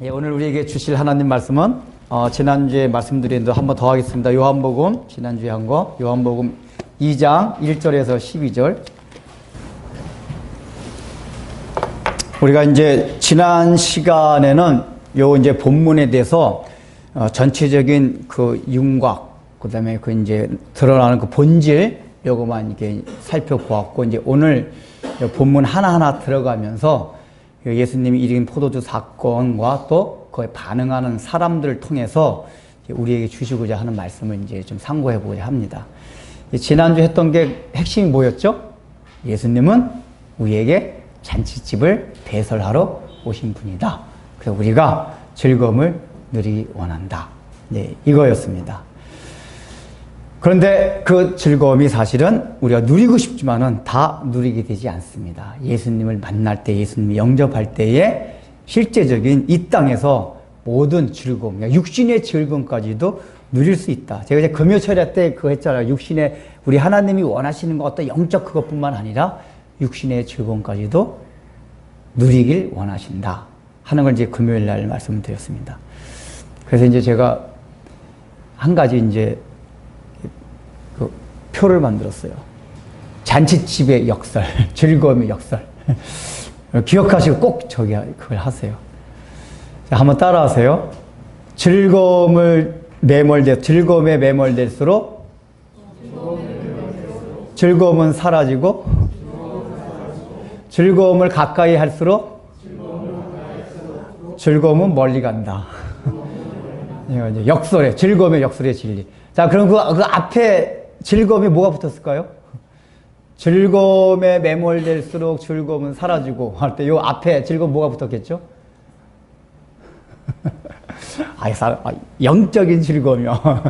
예, 오늘 우리에게 주실 하나님 말씀은 지난주에 말씀드린 한 번 더 하겠습니다. 요한복음 지난주에 한 거 요한복음 2장 1절에서 12절. 우리가 이제 지난 시간에는 요 이제 본문에 대해서 전체적인 그 윤곽, 그다음에 그 이제 드러나는 그 본질 요거만 이렇게 살펴보았고, 이제 오늘 본문 하나하나 들어가면서 예수님이 일으킨 포도주 사건과 또 그에 반응하는 사람들을 통해서 우리에게 주시고자 하는 말씀을 이제 좀 상고해 보고자 합니다. 지난주 했던 게 핵심이 뭐였죠? 예수님은 우리에게 잔치집을 배설하러 오신 분이다. 그래서 우리가 즐거움을 누리기 원한다. 네, 이거였습니다. 그런데 그 즐거움이 사실은 우리가 누리고 싶지만은 다 누리게 되지 않습니다. 예수님을 만날 때, 예수님을 영접할 때에 실제적인 이 땅에서 모든 즐거움, 육신의 즐거움까지도 누릴 수 있다. 제가 이제 금요철야 때 그거 했잖아요. 육신의, 우리 하나님이 원하시는 것 어떤 영적 그것뿐만 아니라 육신의 즐거움까지도 누리길 원하신다 하는 걸 이제 금요일 날 말씀을 드렸습니다. 그래서 이제 제가 한 가지 이제 그 표를 만들었어요. 잔치집의 역설, 즐거움의 역설. 기억하시고 꼭 그걸 하세요. 자, 한번 따라하세요. 즐거움에 매몰될수록 즐거움은 사라지고, 즐거움을 가까이 할수록 즐거움은 멀리 간다. 역설의, 즐거움의 역설의 진리. 자, 그럼 그 앞에 즐거움이 뭐가 붙었을까요? 즐거움에 매몰될수록 즐거움은 사라지고 할 때 요 앞에 즐거움 뭐가 붙었겠죠? 영적인 즐거움이요.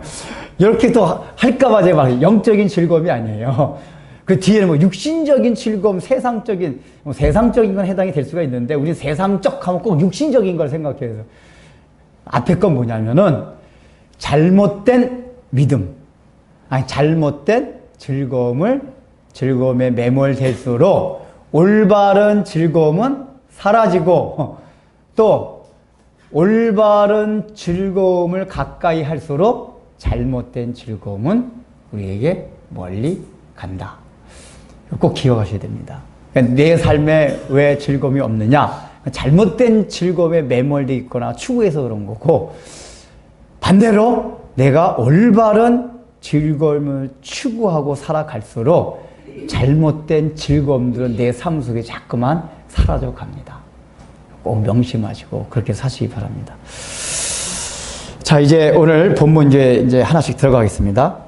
이렇게 또 할까봐 제가 영적인 즐거움이 아니에요. 그 뒤에는 뭐 육신적인 즐거움, 세상적인 건 해당이 될 수가 있는데, 우리는 세상적 하면 꼭 육신적인 걸 생각해서 앞에 건 뭐냐면은 잘못된 믿음, 잘못된 즐거움에 매몰될수록 올바른 즐거움은 사라지고, 또 올바른 즐거움을 가까이 할수록 잘못된 즐거움은 우리에게 멀리 간다. 꼭 기억하셔야 됩니다. 그러니까 내 삶에 왜 즐거움이 없느냐? 잘못된 즐거움에 매몰되어 있거나 추구해서 그런 거고, 반대로 내가 올바른 즐거움을 추구하고 살아갈수록 잘못된 즐거움들은 내 삶 속에 자꾸만 사라져 갑니다. 꼭 명심하시고 그렇게 사시기 바랍니다. 자, 이제 오늘 본문 이제 하나씩 들어가겠습니다.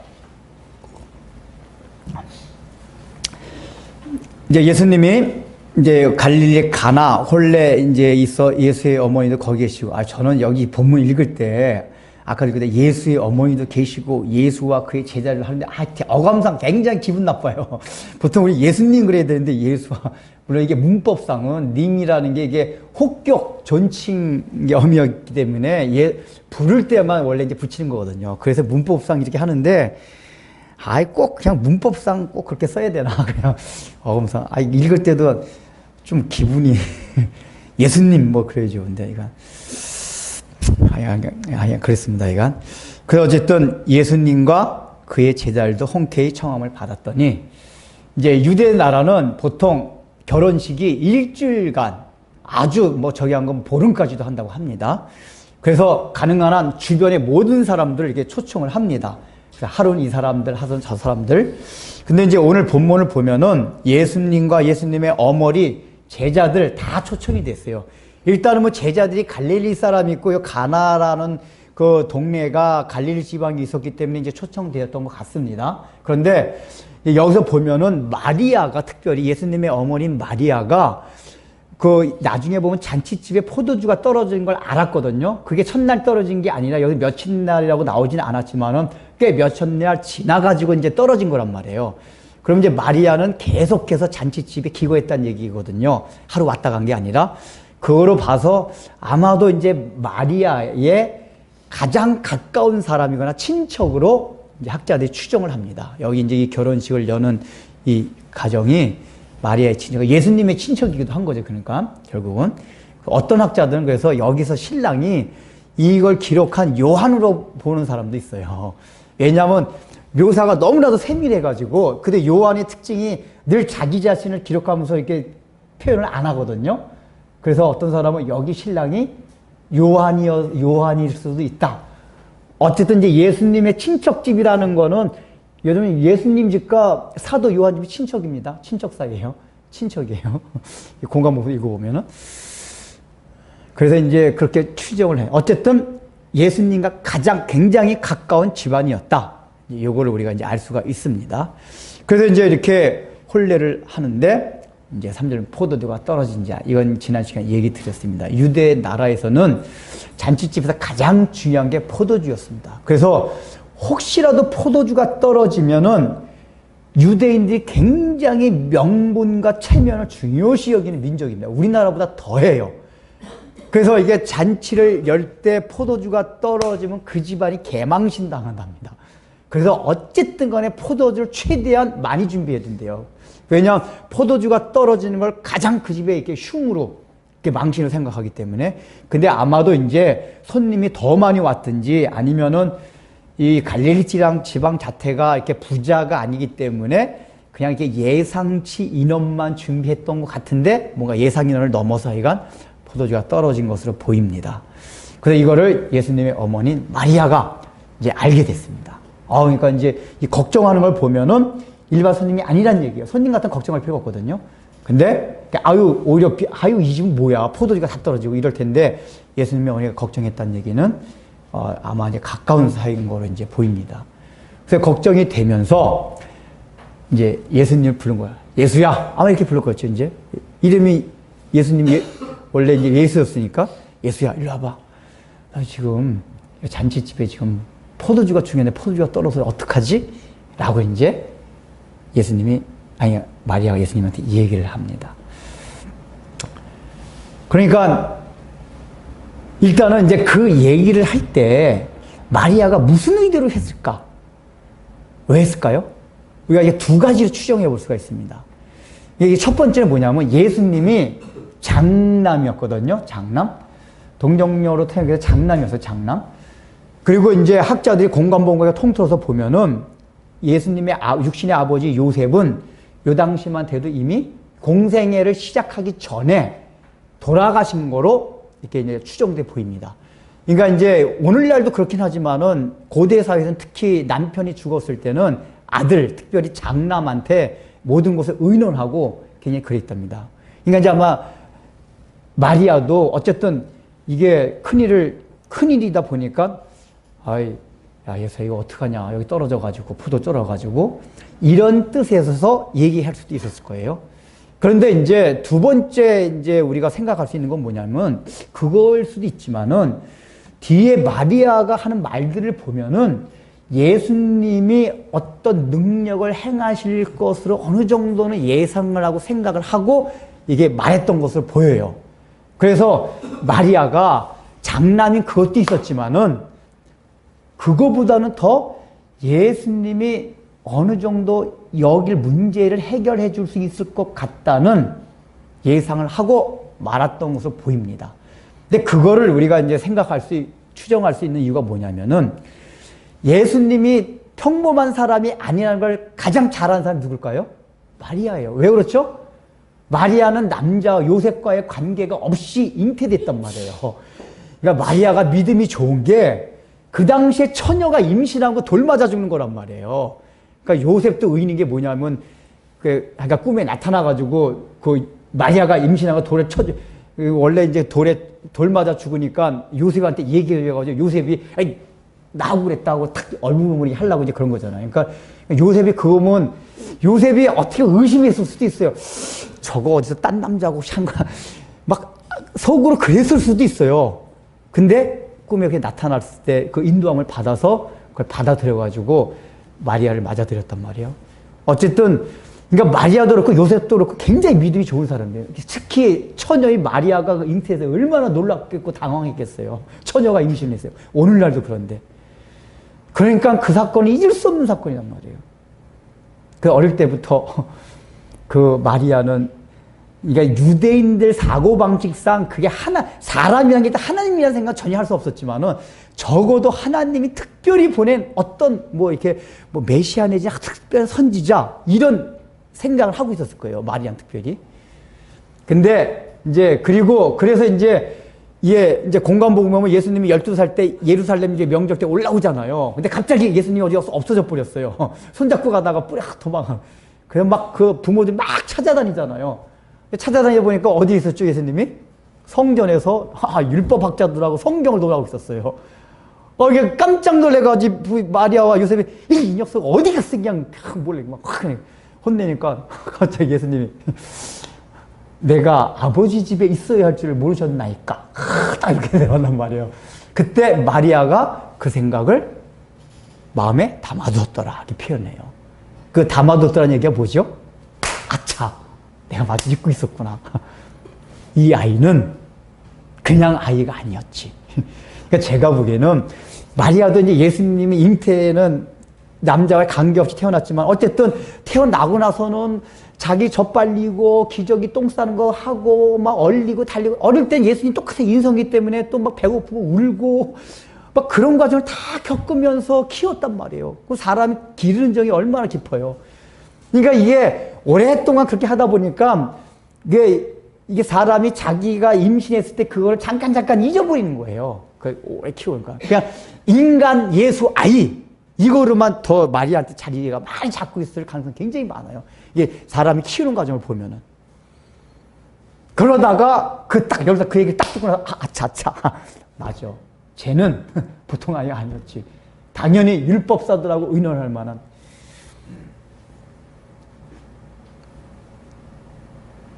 이제 예수님이 이제 갈릴리 가나 홀레 이제 있어 예수의 어머니도 거기 계시고, 저는 여기 본문 읽을 때 아까 읽을 때 예수의 어머니도 계시고 예수와 그의 제자를 하는데 어감상 굉장히 기분 나빠요. 보통 우리 예수님 그래야 되는데 예수와, 물론 이게 문법상은 님이라는 게 이게 혹격 존칭의 어미였기 때문에 부를 때만 원래 이제 붙이는 거거든요. 그래서 문법상 이렇게 하는데 꼭 그냥 문법상 꼭 그렇게 써야 되나 그냥 어감상 읽을 때도 좀 기분이 예수님 뭐 그래야죠. 근데 이건 그랬습니다. 이건. 그래서 어쨌든 예수님과 그의 제자들도 흔쾌히 청함을 받았더니, 이제 유대 나라는 보통 결혼식이 일주일간 아주 저기 한 건 보름까지도 한다고 합니다. 그래서 가능한 한 주변의 모든 사람들을 이렇게 초청을 합니다. 하루는 이 사람들, 하루는 저 사람들. 근데 이제 오늘 본문을 보면은 예수님과 예수님의 어머니, 제자들 다 초청이 됐어요. 일단은 제자들이 갈릴리 사람이 있고, 가나라는 그 동네가 갈릴리 지방이 있었기 때문에 이제 초청되었던 것 같습니다. 그런데 여기서 보면은 마리아가, 특별히 예수님의 어머니인 마리아가 그 나중에 보면 잔치집에 포도주가 떨어진 걸 알았거든요. 그게 첫날 떨어진 게 아니라 여기 며칠 날이라고 나오지는 않았지만은 꽤 몇천 날 지나가지고 이제 떨어진 거란 말이에요. 그럼 이제 마리아는 계속해서 잔치집에 기거했다는 얘기거든요. 하루 왔다 간 게 아니라. 그거로 봐서 아마도 이제 마리아의 가장 가까운 사람이거나 친척으로 이제 학자들이 추정을 합니다. 여기 이제 이 결혼식을 여는 이 가정이 마리아의 친척, 예수님의 친척이기도 한 거죠. 그러니까 결국은 어떤 학자들은 그래서 여기서 신랑이 이걸 기록한 요한으로 보는 사람도 있어요. 왜냐하면 묘사가 너무나도 세밀해가지고, 근데 요한의 특징이 늘 자기 자신을 기록하면서 이렇게 표현을 안 하거든요. 그래서 어떤 사람은 여기 신랑이 요한일 수도 있다. 어쨌든 이제 예수님의 친척집이라는 거는, 여러분 예수님 집과 사도 요한 집이 친척입니다. 친척 사이예요. 친척이에요. 공간부분 읽어보면은. 그래서 이제 그렇게 추정을 해요. 어쨌든 예수님과 가장 굉장히 가까운 집안이었다. 요거를 우리가 이제 알 수가 있습니다. 그래서 이제 이렇게 혼례를 하는데, 이제 3절 포도주가 떨어진 자. 이건 지난 시간에 얘기 드렸습니다. 유대 나라에서는 잔치집에서 가장 중요한 게 포도주였습니다. 그래서 혹시라도 포도주가 떨어지면은 유대인들이 굉장히 명분과 체면을 중요시 여기는 민족입니다. 우리나라보다 더해요. 그래서 이게 잔치를 열 때 포도주가 떨어지면 그 집안이 개망신당한답니다. 그래서 어쨌든 간에 포도주를 최대한 많이 준비해야 된대요. 왜냐하면 포도주가 떨어지는 걸 가장 그 집에 이렇게 흉으로 이렇게 망신을 생각하기 때문에. 근데 아마도 이제 손님이 더 많이 왔든지 아니면은 이 갈릴리 지방 자체가 이렇게 부자가 아니기 때문에 그냥 이렇게 예상치 인원만 준비했던 것 같은데 뭔가 예상 인원을 넘어서 하여간 포도주가 떨어진 것으로 보입니다. 그래서 이거를 예수님의 어머니인 마리아가 이제 알게 됐습니다. 그러니까 이제 이 걱정하는 걸 보면은 일반 손님이 아니란 얘기예요. 손님 같은 걱정할 필요가 없거든요. 근데 오히려 이 집은 뭐야? 포도주가 다 떨어지고 이럴 텐데 예수님의 어머니가 걱정했다는 얘기는 아마 이제 가까운 사이인 거로 이제 보입니다. 그래서 걱정이 되면서 이제 예수님을 부른 거야. 예수야! 아마 이렇게 부를 거였죠, 이제. 이름이 예수님, 원래 이제 예수였으니까, 예수야, 일로 와봐. 나 지금 잔치집에 지금 포도주가 중요한데 포도주가 떨어져서 어떡하지? 라고 이제 마리아가 예수님한테 이 얘기를 합니다. 그러니까 일단은 이제 그 얘기를 할 때 마리아가 무슨 의도로 했을까? 왜 했을까요? 우리가 이게 두 가지로 추정해 볼 수가 있습니다. 이게 첫 번째는 뭐냐면 예수님이 장남이었거든요. 장남. 동정녀로 태어나서 장남이었어요. 장남. 그리고 이제 학자들이 공간본거에 통틀어서 보면은 예수님의 육신의 아버지 요셉은 요 당시만 돼도 이미 공생애를 시작하기 전에 돌아가신 거로 이렇게 이제 추정돼 보입니다. 그러니까 이제 오늘날도 그렇긴 하지만은 고대 사회에서는 특히 남편이 죽었을 때는 아들, 특별히 장남한테 모든 것을 의논하고 굉장히 그랬답니다. 그러니까 이제 아마 마리아도 어쨌든 이게 큰일이다 보니까 야, 예수야, 이거 어떡하냐. 여기 떨어져가지고, 포도 쩔어가지고, 이런 뜻에서 얘기할 수도 있었을 거예요. 그런데 이제 두 번째 이제 우리가 생각할 수 있는 건 뭐냐면, 그걸 수도 있지만은, 뒤에 마리아가 하는 말들을 보면은, 예수님이 어떤 능력을 행하실 것으로 어느 정도는 예상을 하고 생각을 하고, 이게 말했던 것으로 보여요. 그래서 마리아가 장남인 그것도 있었지만은, 그거보다는 더 예수님이 어느 정도 여길 문제를 해결해 줄 수 있을 것 같다는 예상을 하고 말았던 것으로 보입니다. 근데 그거를 우리가 이제 추정할 수 있는 이유가 뭐냐면은 예수님이 평범한 사람이 아니라는 걸 가장 잘 아는 사람이 누굴까요? 마리아예요. 왜 그렇죠? 마리아는 남자 요셉과의 관계가 없이 잉태됐단 말이에요. 그러니까 마리아가 믿음이 좋은 게 그 당시에 처녀가 임신한 거 돌 맞아 죽는 거란 말이에요. 그러니까 요셉도 의인인 게 뭐냐면, 그러니까 꿈에 나타나가지고, 마리아가 임신한 거 돌에 원래 이제 돌 맞아 죽으니까 요셉한테 얘기를 해가지고 요셉이, 나하고 그랬다고 탁 얼물무리 하려고 이제 그런 거잖아요. 그러니까 요셉이 어떻게 의심했을 수도 있어요. 저거 어디서 딴 남자하고 한 거야. 막 속으로 그랬을 수도 있어요. 근데 꿈에 그게 나타났을 때 그 인도함을 받아서 그걸 받아들여가지고 마리아를 맞아들였단 말이에요. 어쨌든, 그러니까 마리아도 그렇고 요셉도 그렇고 굉장히 믿음이 좋은 사람이에요. 특히 처녀인 마리아가 그 잉태해서 얼마나 놀랍겠고 당황했겠어요. 처녀가 임신했어요. 오늘날도 그런데. 그러니까 그 사건이 잊을 수 없는 사건이란 말이에요. 그 어릴 때부터 그 마리아는 그러니까 유대인들 사고방식상 그게 사람이라는 게 하나님이라는 생각 전혀 할 수 없었지만은 적어도 하나님이 특별히 보낸 어떤 메시아 내지 특별한 선지자 이런 생각을 하고 있었을 거예요. 마리아는 특별히. 근데 그래서 이제 공관복음 보면 예수님이 12살 때 예루살렘 명절 때 올라오잖아요. 근데 갑자기 예수님이 어디 가서 없어져 버렸어요. 손잡고 가다가 도망가. 그래서 막 그 부모들 막 찾아다니잖아요. 찾아다니다 보니까 어디 있었죠, 예수님이? 성전에서 율법학자들하고 성경을 논하고 있었어요. 이게 깜짝 놀래가지고 마리아와 요셉이 이 녀석 어디 갔어? 그냥 몰래 막 혼내니까 갑자기 예수님이 내가 아버지 집에 있어야 할 줄 모르셨나이까? 딱 이렇게 내려온단 말이에요. 그때 마리아가 그 생각을 마음에 담아두었더라 이렇게 표현해요. 그 담아두었더라는 얘기가 뭐죠? 아차, 내가 마치 잊고 있었구나. 이 아이는 그냥 아이가 아니었지. 그러니까 제가 보기에는 마리아도 이제 예수님이 잉태는 남자와 관계없이 태어났지만 어쨌든 태어나고 나서는 자기 젖발리고 기저귀 똥 싸는 거 하고 막 얼리고 달리고 어릴 땐 예수님 똑같은 인성이기 때문에 또 막 배고프고 울고 막 그런 과정을 다 겪으면서 키웠단 말이에요. 그 사람이 기르는 정이 얼마나 깊어요. 그러니까 이게 오랫동안 그렇게 하다 보니까 이게 사람이 자기가 임신했을 때 그걸 잠깐 잊어버리는 거예요. 오래 키우니까. 그냥 인간 예수 아이 이거로만 더 마리아한테 자리가 많이 잡고 있을 가능성이 굉장히 많아요. 이게 사람이 키우는 과정을 보면은. 그러다가 여기서 그 얘기를 딱 듣고 나서 아차차 맞아. 쟤는 보통 아이가 아니었지. 당연히 율법사들하고 의논할 만한.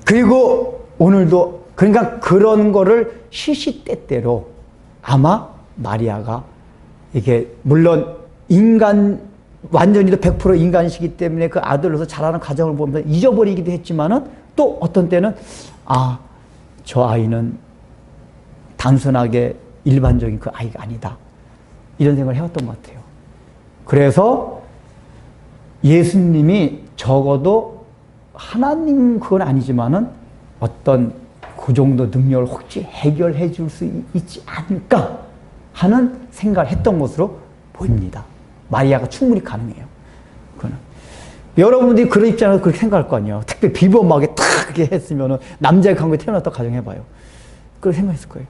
그리고 오늘도 그러니까 그런 거를 시시때때로 아마 마리아가 이게 물론 완전히도 100% 인간이시기 때문에 그 아들로서 자라는 과정을 보면서 잊어버리기도 했지만은 또 어떤 때는 저 아이는 단순하게 일반적인 그 아이가 아니다. 이런 생각을 해왔던 것 같아요. 그래서 예수님이 적어도 하나님 그건 아니지만은 어떤 그 정도 능력을 혹시 해결해 줄 수 있지 않을까 하는 생각을 했던 것으로 보입니다. 마리아가 충분히 가능해요. 그거는. 여러분들이 그런 입장에서 그렇게 생각할 거 아니에요. 특별히 비범하게 탁 이렇게 했으면은 남자의 관계에 태어났다고 가정해봐요. 그렇게 생각했을 거예요.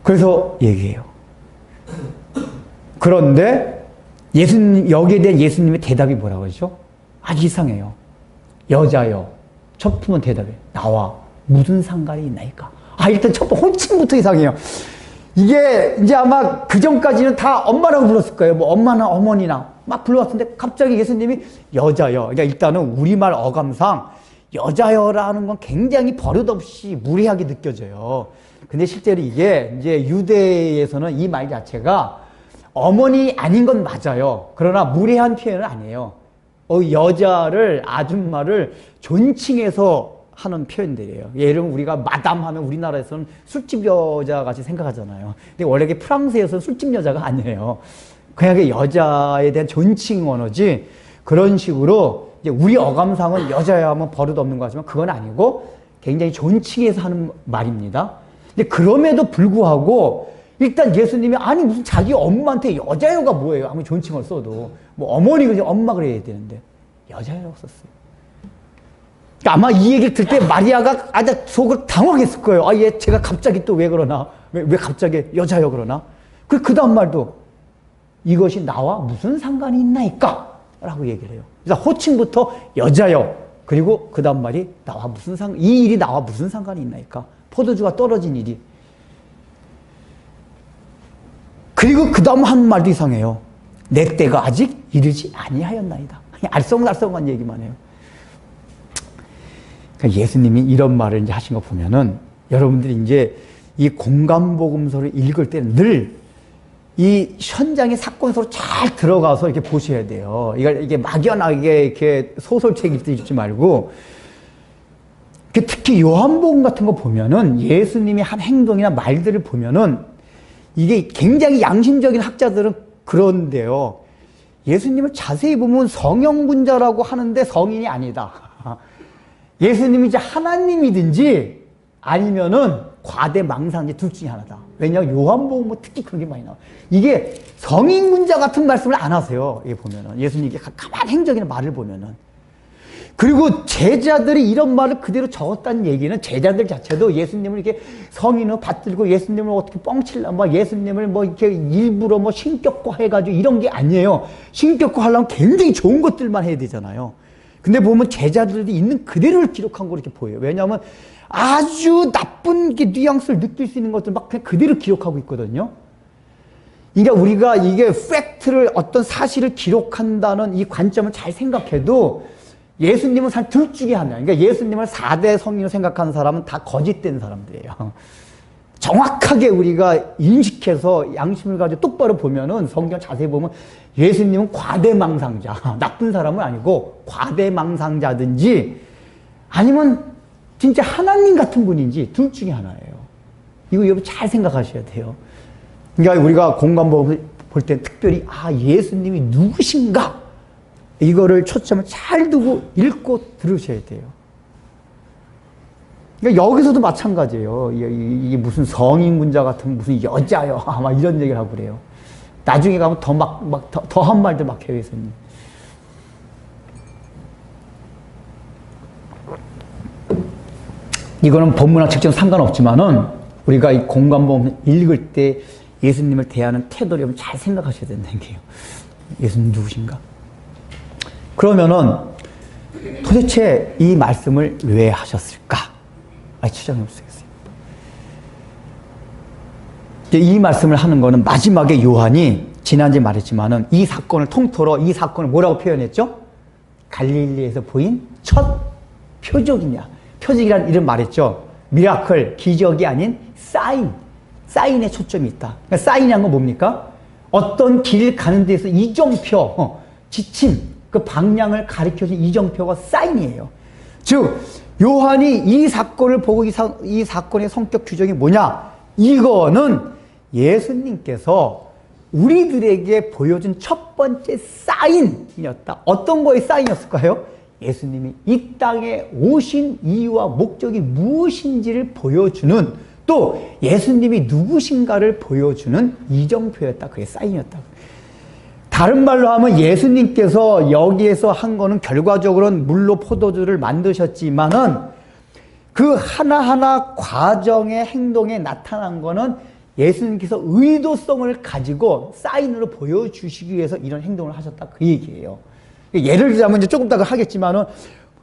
그래서 얘기해요. 그런데 여기에 대한 예수님의 대답이 뭐라고 하죠? 아주 이상해요. 여자여. 첫 품은 대답해. 나와 무슨 상관이 있나이까? 일단 첫 번 혼칭부터 이상해요. 이게 이제 아마 그 전까지는 다 엄마라고 불렀을 거예요. 뭐 엄마나 어머니나 막 불러왔는데 갑자기 예수님이 여자여. 그러니까 일단은 우리말 어감상 여자여라는 건 굉장히 버릇없이 무례하게 느껴져요. 근데 실제로 이게 이제 유대에서는 이 말 자체가 어머니 아닌 건 맞아요. 그러나 무례한 표현은 아니에요. 여자를, 아줌마를 존칭해서 하는 표현들이에요. 예를 들면 우리가 마담 하면 우리나라에서는 술집 여자 같이 생각하잖아요. 근데 원래 프랑스에서는 술집 여자가 아니에요. 그냥 여자에 대한 존칭 언어지 그런 식으로 이제 우리 어감상은 여자야 하면 버릇없는 거 같지만 그건 아니고 굉장히 존칭해서 하는 말입니다. 근데 그럼에도 불구하고 일단 예수님이 무슨 자기 엄마한테 여자여가 뭐예요? 아무리 존칭을 써도 뭐 어머니 그냥 엄마 그래야 되는데 여자여라고 썼어요. 그러니까 아마 이 얘기를 들 때 마리아가 아주 속으로 당황했을 거예요. 얘 제가 갑자기 또 왜 그러나? 왜 갑자기 여자여 그러나? 그 다음 말도 이것이 나와 무슨 상관이 있나이까? 라고 얘기를 해요. 그래서 호칭부터 여자여. 그리고 그 다음 말이 이 일이 나와 무슨 상관이 있나이까? 포도주가 떨어진 일이. 그리고 그 다음 한 말도 이상해요. 내 때가 아직 이르지 아니하였나이다. 알쏭달쏭한 얘기만 해요. 그러니까 예수님이 이런 말을 이제 하신 거 보면은 여러분들이 이제 이 공관복음서를 읽을 때는 늘 이 현장의 사건 속으로 잘 들어가서 이렇게 보셔야 돼요. 이게 막연하게 이렇게 소설책 읽지 말고 특히 요한복음 같은 거 보면은 예수님이 한 행동이나 말들을 보면은 이게 굉장히 양심적인 학자들은 그런데요. 예수님을 자세히 보면 성형군자라고 하는데 성인이 아니다. 예수님이 이제 하나님이든지 아니면은 과대망상제 둘 중에 하나다. 왜냐하면 요한복음 특히 그런 게 많이 나와. 이게 성인군자 같은 말씀을 안 하세요. 예, 보면은 예수님이 가만히 행적이나 말을 보면은. 그리고 제자들이 이런 말을 그대로 적었다는 얘기는 제자들 자체도 예수님을 이렇게 성인을 받들고 예수님을 어떻게 뻥칠라, 뭐 예수님을 뭐 이렇게 일부러 뭐 신격화 해가지고 이런 게 아니에요. 신격화 하려면 굉장히 좋은 것들만 해야 되잖아요. 근데 보면 제자들이 있는 그대로를 기록한 거 이렇게 보여요. 왜냐하면 아주 나쁜 게 뉘앙스를 느낄 수 있는 것들 막 그냥 그대로 기록하고 있거든요. 그러니까 우리가 이게 팩트를 어떤 사실을 기록한다는 이 관점을 잘 생각해도 예수님은 사실 둘 중에 하나. 그러니까 예수님을 4대 성인으로 생각하는 사람은 다 거짓된 사람들이에요. 정확하게 우리가 인식해서 양심을 가지고 똑바로 보면은 성경 자세히 보면 예수님은 과대망상자, 나쁜 사람은 아니고 과대망상자든지 아니면 진짜 하나님 같은 분인지 둘 중에 하나예요. 이거 여러분 잘 생각하셔야 돼요. 그러니까 우리가 공관복음을 볼 때 특별히 예수님이 누구신가 이거를 초점을 잘 두고 읽고 들으셔야 돼요. 그러니까 여기서도 마찬가지예요. 이게 무슨 성인군자 같은 무슨 여자요. 막 이런 얘기를 하고 그래요. 나중에 가면 더한 말도 막 해요, 예수님. 이거는 본문학 책정 상관없지만은 우리가 이 공관복음 읽을 때 예수님을 대하는 태도를 잘 생각하셔야 된다는 게요. 예수님 누구신가? 그러면은 도대체 이 말씀을 왜 하셨을까? 추정해 보시겠어요. 이 말씀을 하는 거는 마지막에 요한이 지난주에 말했지만은 이 사건을 통틀어 이 사건을 뭐라고 표현했죠? 갈릴리에서 보인 첫 표적이냐. 표적이라는 이름 말했죠. 미라클, 기적이 아닌 사인에 초점이 있다. 그러니까 사인이란 건 뭡니까? 어떤 길 가는 데서 이정표, 지침, 그 방향을 가리켜준 이정표가 사인이에요. 즉 요한이 이 사건을 보고 이 사건의 성격 규정이 뭐냐? 이거는 예수님께서 우리들에게 보여준 첫 번째 사인이었다. 어떤 거의 사인이었을까요? 예수님이 이 땅에 오신 이유와 목적이 무엇인지를 보여주는, 또 예수님이 누구신가를 보여주는 이정표였다. 그게 사인이었다. 다른 말로 하면 예수님께서 여기에서 한 거는 결과적으로는 물로 포도주를 만드셨지만은 그 하나하나 과정의 행동에 나타난 거는 예수님께서 의도성을 가지고 사인으로 보여주시기 위해서 이런 행동을 하셨다. 그 얘기예요. 예를 들자면 이제 조금 이따가 하겠지만은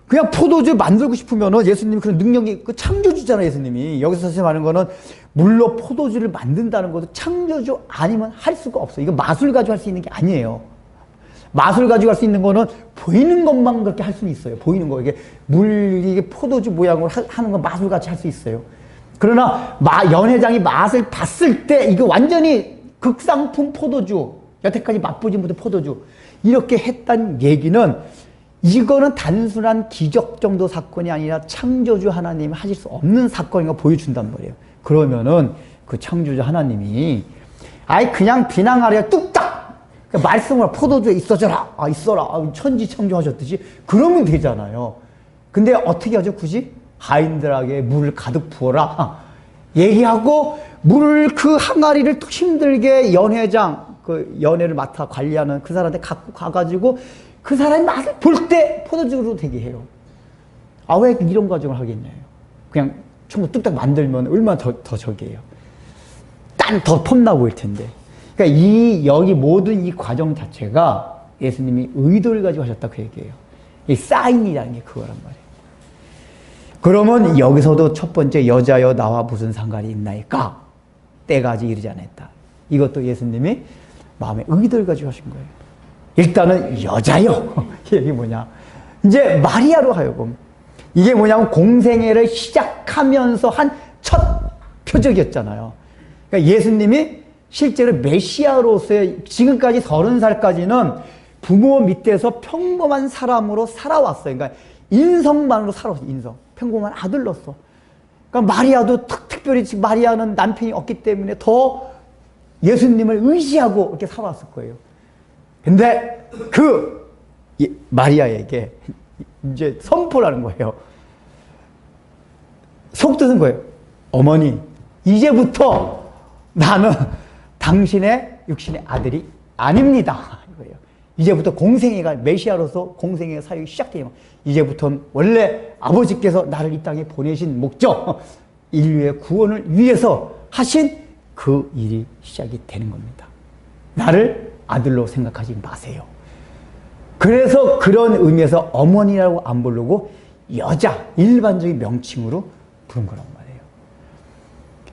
그냥 포도주 만들고 싶으면은 예수님이 그런 능력이 그 창조주잖아요, 예수님이. 여기서 사실 말하는 거는 물로 포도주를 만든다는 것도 창조주 아니면 할 수가 없어요. 이거 마술 가지고 할 수 있는 게 아니에요. 마술 가지고 할 수 있는 거는 보이는 것만 그렇게 할 수는 있어요. 보이는 거. 이게 이게 포도주 모양으로 하는 건 마술 같이 할 수 있어요. 그러나 연회장이 맛을 봤을 때 이거 완전히 극상품 포도주, 여태까지 맛보지 못한 포도주 이렇게 했다는 얘기는 이거는 단순한 기적 정도 사건이 아니라 창조주 하나님이 하실 수 없는 사건인 거 보여준단 말이에요. 그러면은 그 창조주 하나님이 그냥 비난하려 뚝딱 말씀을 포도주에 있어져라, 있어라, 천지 창조하셨듯이 그러면 되잖아요. 근데 어떻게 하죠? 굳이 하인들에게 물을 가득 부어라 얘기하고 물을 그 항아리를 힘들게 연회장, 그 연회를 맡아 관리하는 그 사람한테 갖고 가가지고 그 사람이 맛을 볼 때 포도주로 되게 해요. 왜 이런 과정을 하겠냐요. 그냥 전부 뚝딱 만들면 얼마나 더 저기예요. 딴 더 폼나 보일 텐데. 그러니까 여기 모든 이 과정 자체가 예수님이 의도를 가지고 하셨다 그 얘기예요. 이 사인이라는 게 그거란 말이에요. 그러면 여기서도 첫 번째 여자여 나와 무슨 상관이 있나이까? 때가 아직 이르지 않았다. 이것도 예수님이 마음의 의도를 가지고 하신 거예요. 일단은 여자요. 이게 뭐냐? 이제 마리아로 하여금 이게 뭐냐면 공생애를 시작하면서 한 첫 표적이었잖아요. 그러니까 예수님이 실제로 메시아로서의 지금까지 30살까지는 부모 밑에서 평범한 사람으로 살아왔어요. 그러니까 인성만으로 살아왔어요. 인성. 평범한 아들로서. 그러니까 마리아도 특별히 지금 마리아는 남편이 없기 때문에 더 예수님을 의지하고 이렇게 살아왔을 거예요. 근데 그 마리아에게 이제 선포라는 거예요. 속 뜻은 거예요. 어머니, 이제부터 나는 당신의 육신의 아들이 아닙니다. 이거예요. 이제부터 공생애가, 메시아로서 공생애가 사역이 시작돼요. 이제부터는 원래 아버지께서 나를 이 땅에 보내신 목적, 인류의 구원을 위해서 하신 그 일이 시작이 되는 겁니다. 나를 아들로 생각하지 마세요. 그래서 그런 의미에서 어머니라고 안 부르고 여자, 일반적인 명칭으로 부른 거란 말이에요.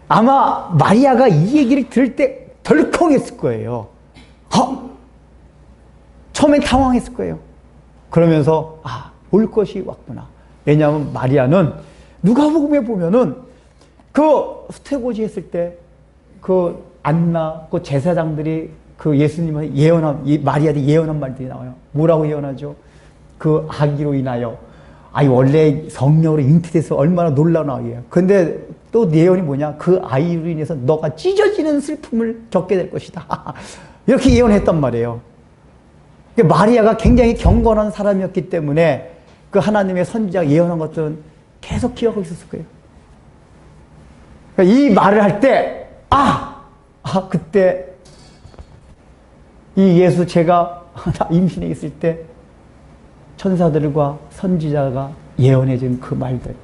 아마 마리아가 이 얘기를 들을 때 덜컹했을 거예요. 처음엔 당황했을 거예요. 그러면서 올 것이 왔구나. 왜냐하면 마리아는 누가복음에 보면은 그 수태고지 했을 때 그 안나, 그 제사장들이 그 예수님한테 예언한, 마리아한테 예언한 말들이 나와요. 뭐라고 예언하죠? 그 아기로 인하여, 원래 성령으로 잉태돼서 얼마나 놀라운 아기예요. 근데 또 예언이 뭐냐? 그 아이로 인해서 너가 찢어지는 슬픔을 겪게 될 것이다. 이렇게 예언했단 말이에요. 마리아가 굉장히 경건한 사람이었기 때문에 그 하나님의 선지자가 예언한 것들은 계속 기억하고 있었을 거예요. 이 말을 할 때, 그때 이 예수 제가 임신해 있을 때 천사들과 선지자가 예언해준 그 말들,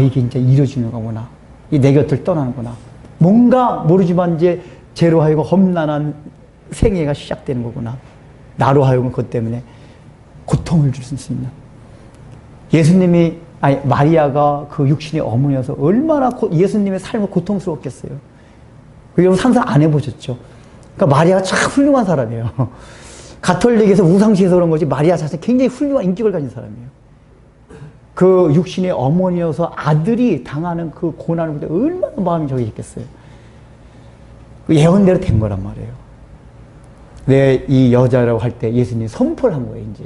이게 이제 이루어지는 거구나. 내 곁을 떠나는구나. 뭔가 모르지만 이제 죄로 하여금 험난한 생애가 시작되는 거구나. 나로 하여금 그것 때문에 고통을 줄 수 있는. 마리아가 그 육신의 어머니여서 얼마나 예수님의 삶을 고통스러웠겠어요. 여러분 상상 안 해보셨죠? 그러니까 마리아가 참 훌륭한 사람이에요. 가톨릭에서 우상시해서 그런 거지 마리아 자체는 굉장히 훌륭한 인격을 가진 사람이에요. 그 육신의 어머니여서 아들이 당하는 그 고난을 볼 때 얼마나 마음이 저기 있겠어요. 그 예언대로 된 거란 말이에요. 이 여자라고 할 때 예수님이 선포를 한 거예요. 이제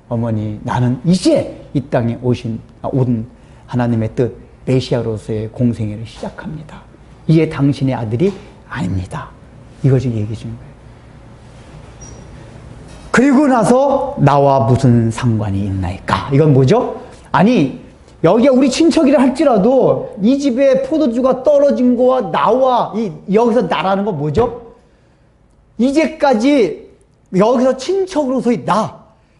어머니, 나는 이제 이 땅에 온 하나님의 뜻, 메시아로서의 공생애를 시작합니다. 이제 당신의 아들이 아닙니다. 이걸 지금 얘기해 주는 거예요. 그리고 나서 나와 무슨 상관이 있나이까? 이건 뭐죠? 여기가 우리 친척이라 할지라도 이 집에 포도주가 떨어진 거와 나와 여기서 나라는 건 뭐죠? 이제까지 여기서 친척으로서의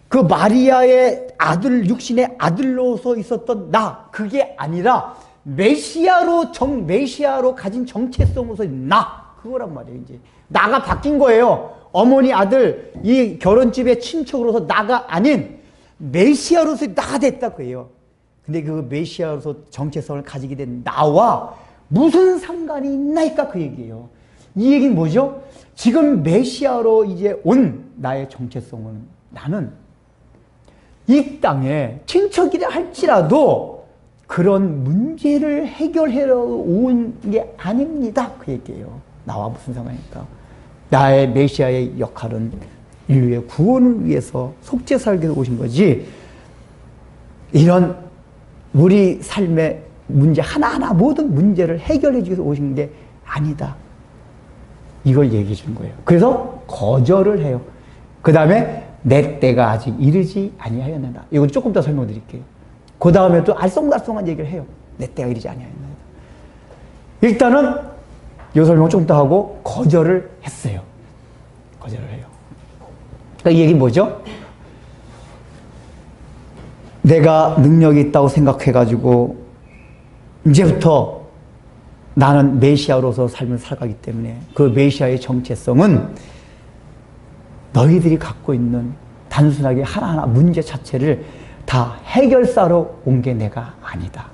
그 마리아의 아들, 육신의 아들로서 있었던 그게 아니라 메시아로 가진 정체성으로서의 그거란 말이에요. 이제 나가 바뀐 거예요. 어머니, 아들, 이 결혼집의 친척으로서 나가 아닌 메시아로서의 나가 됐다 그예요. 근데 그 메시아로서 정체성을 가지게 된 나와 무슨 상관이 있나이까 그 얘기예요. 이 얘기는 뭐죠? 지금 메시아로 이제 온 나의 정체성은 나는 이 땅에 친척이라 할지라도 그런 문제를 해결하러 온 게 아닙니다. 그 얘기예요. 나와 무슨 상관입니까? 나의 메시아의 역할은 인류의 구원을 위해서 속죄 살기 위해서 오신 거지, 이런 우리 삶의 문제 하나하나 모든 문제를 해결해 주기 위해서 오신 게 아니다. 이걸 얘기해 주는 거예요. 그래서 거절을 해요. 그 다음에 내 때가 아직 이르지 아니하였느니라. 이건 조금 더 설명드릴게요. 그 다음에 또 알쏭달쏭한 얘기를 해요. 내 때가 이르지 아니하였느니라. 일단은 이 설명 조금 더 하고 거절을 했어요. 거절을 해요. 그러니까 이 얘기는 뭐죠? 내가 능력이 있다고 생각해가지고 이제부터 나는 메시아로서 삶을 살아가기 때문에 그 메시아의 정체성은 너희들이 갖고 있는 단순하게 하나하나 문제 자체를 다 해결사로 온 게 내가 아니다.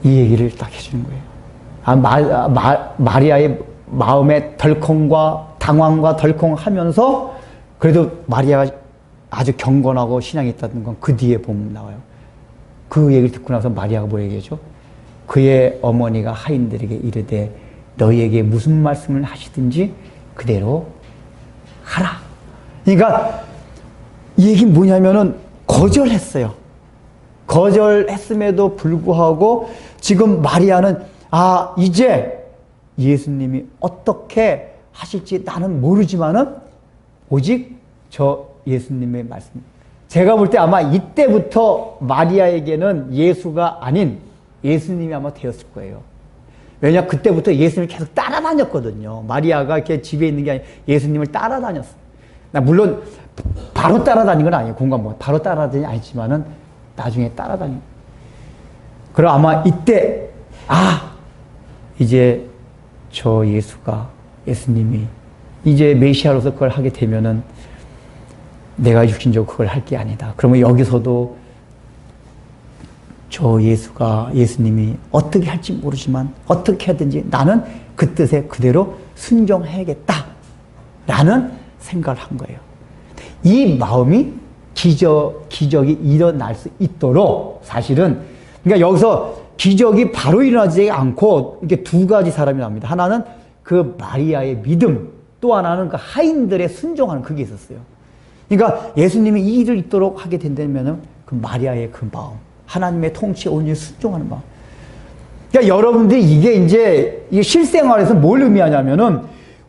이 얘기를 딱 해주는 거예요. 마리아의 마음의 덜컹과 당황과 덜컹하면서 그래도 마리아가 아주 경건하고 신앙이 있다는 건 그 뒤에 보면 나와요. 그 얘기를 듣고 나서 마리아가 뭐 얘기하죠? 그의 어머니가 하인들에게 이르되 너희에게 무슨 말씀을 하시든지 그대로 하라. 그러니까 이 얘기는 뭐냐면은 거절했어요. 거절했음에도 불구하고 지금 마리아는 이제 예수님이 어떻게 하실지 나는 모르지만은 오직 저 예수님의 말씀, 제가 볼 때 아마 이때부터 마리아에게는 예수가 아닌 예수님이 아마 되었을 거예요. 왜냐, 그때부터 예수님을 계속 따라다녔거든요. 마리아가 이렇게 집에 있는 게 아니라 예수님을 따라다녔어요. 물론 바로 따라다닌 건 아니에요. 공감 바로 따라다닌 건 아니지만은 나중에 따라다닌. 그럼 아마 이때 이제 저 예수님이 이제 메시아로서 그걸 하게 되면은 내가 육신적으로 그걸 할 게 아니다. 그러면 여기서도 저 예수님이 어떻게 할지 모르지만 어떻게 하든지 나는 그 뜻에 그대로 순종해야겠다 라는 생각을 한 거예요. 이 마음이 기적이 일어날 수 있도록 사실은, 그러니까 여기서 기적이 바로 일어나지 않고 이렇게 두 가지 사람이 나옵니다. 하나는 그 마리아의 믿음, 또 하나는 그 하인들의 순종하는 그게 있었어요. 그러니까 예수님이 이 일을 있도록 하게 된다면 그 마리아의 그 마음, 하나님의 통치에 온전히 순종하는 마음. 그러니까 여러분들이 이게 실생활에서 뭘 의미하냐면은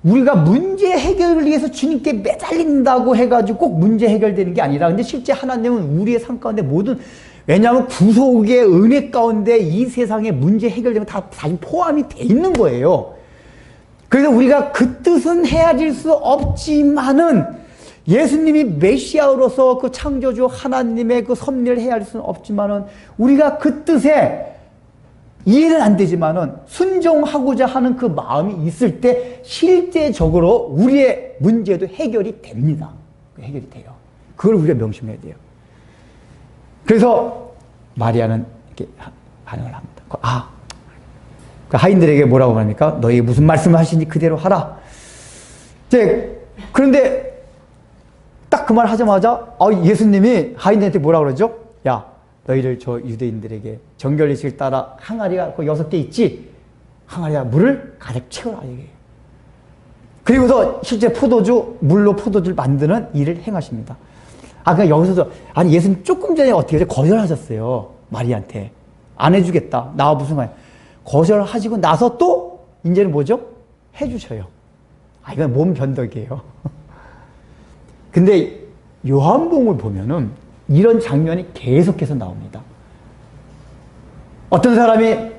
우리가 문제 해결을 위해서 주님께 매달린다고 해가지고 꼭 문제 해결되는 게 아니라, 근데 실제 하나님은 우리의 삶 가운데 모든, 왜냐하면 구속의 은혜 가운데 이 세상의 문제 해결되면 다 포함이 돼 있는 거예요. 그래서 우리가 그 뜻은 헤아릴 수 없지만은 예수님이 메시아로서 그 창조주 하나님의 그 섭리를 헤아릴 수는 없지만은 우리가 그 뜻에 이해는 안 되지만은 순종하고자 하는 그 마음이 있을 때 실제적으로 우리의 문제도 해결이 됩니다. 해결이 돼요. 그걸 우리가 명심해야 돼요. 그래서 마리아는 이렇게 반응을 합니다. 그 하인들에게 뭐라고 합니까? 너희 무슨 말씀을 하시니 그대로 하라. 그런데 딱 그 말 하자마자 예수님이 하인들한테 뭐라고 그러죠? 야, 너희들 저 유대인들에게 정결례식을 따라 항아리가 그 6개 있지? 항아리가 물을 가득 채워라 이게. 그리고서 실제 물로 포도주를 만드는 일을 행하십니다. 그러니까 여기서도 예수님 조금 전에 어떻게 해서 거절하셨어요. 마리아한테. 안 해주겠다. 나와 무슨 말이야. 거절하시고 나서 또 이제는 뭐죠? 해주셔요. 이건 몸 변덕이에요. 근데 요한복음을 보면은 이런 장면이 계속해서 나옵니다. 어떤 사람이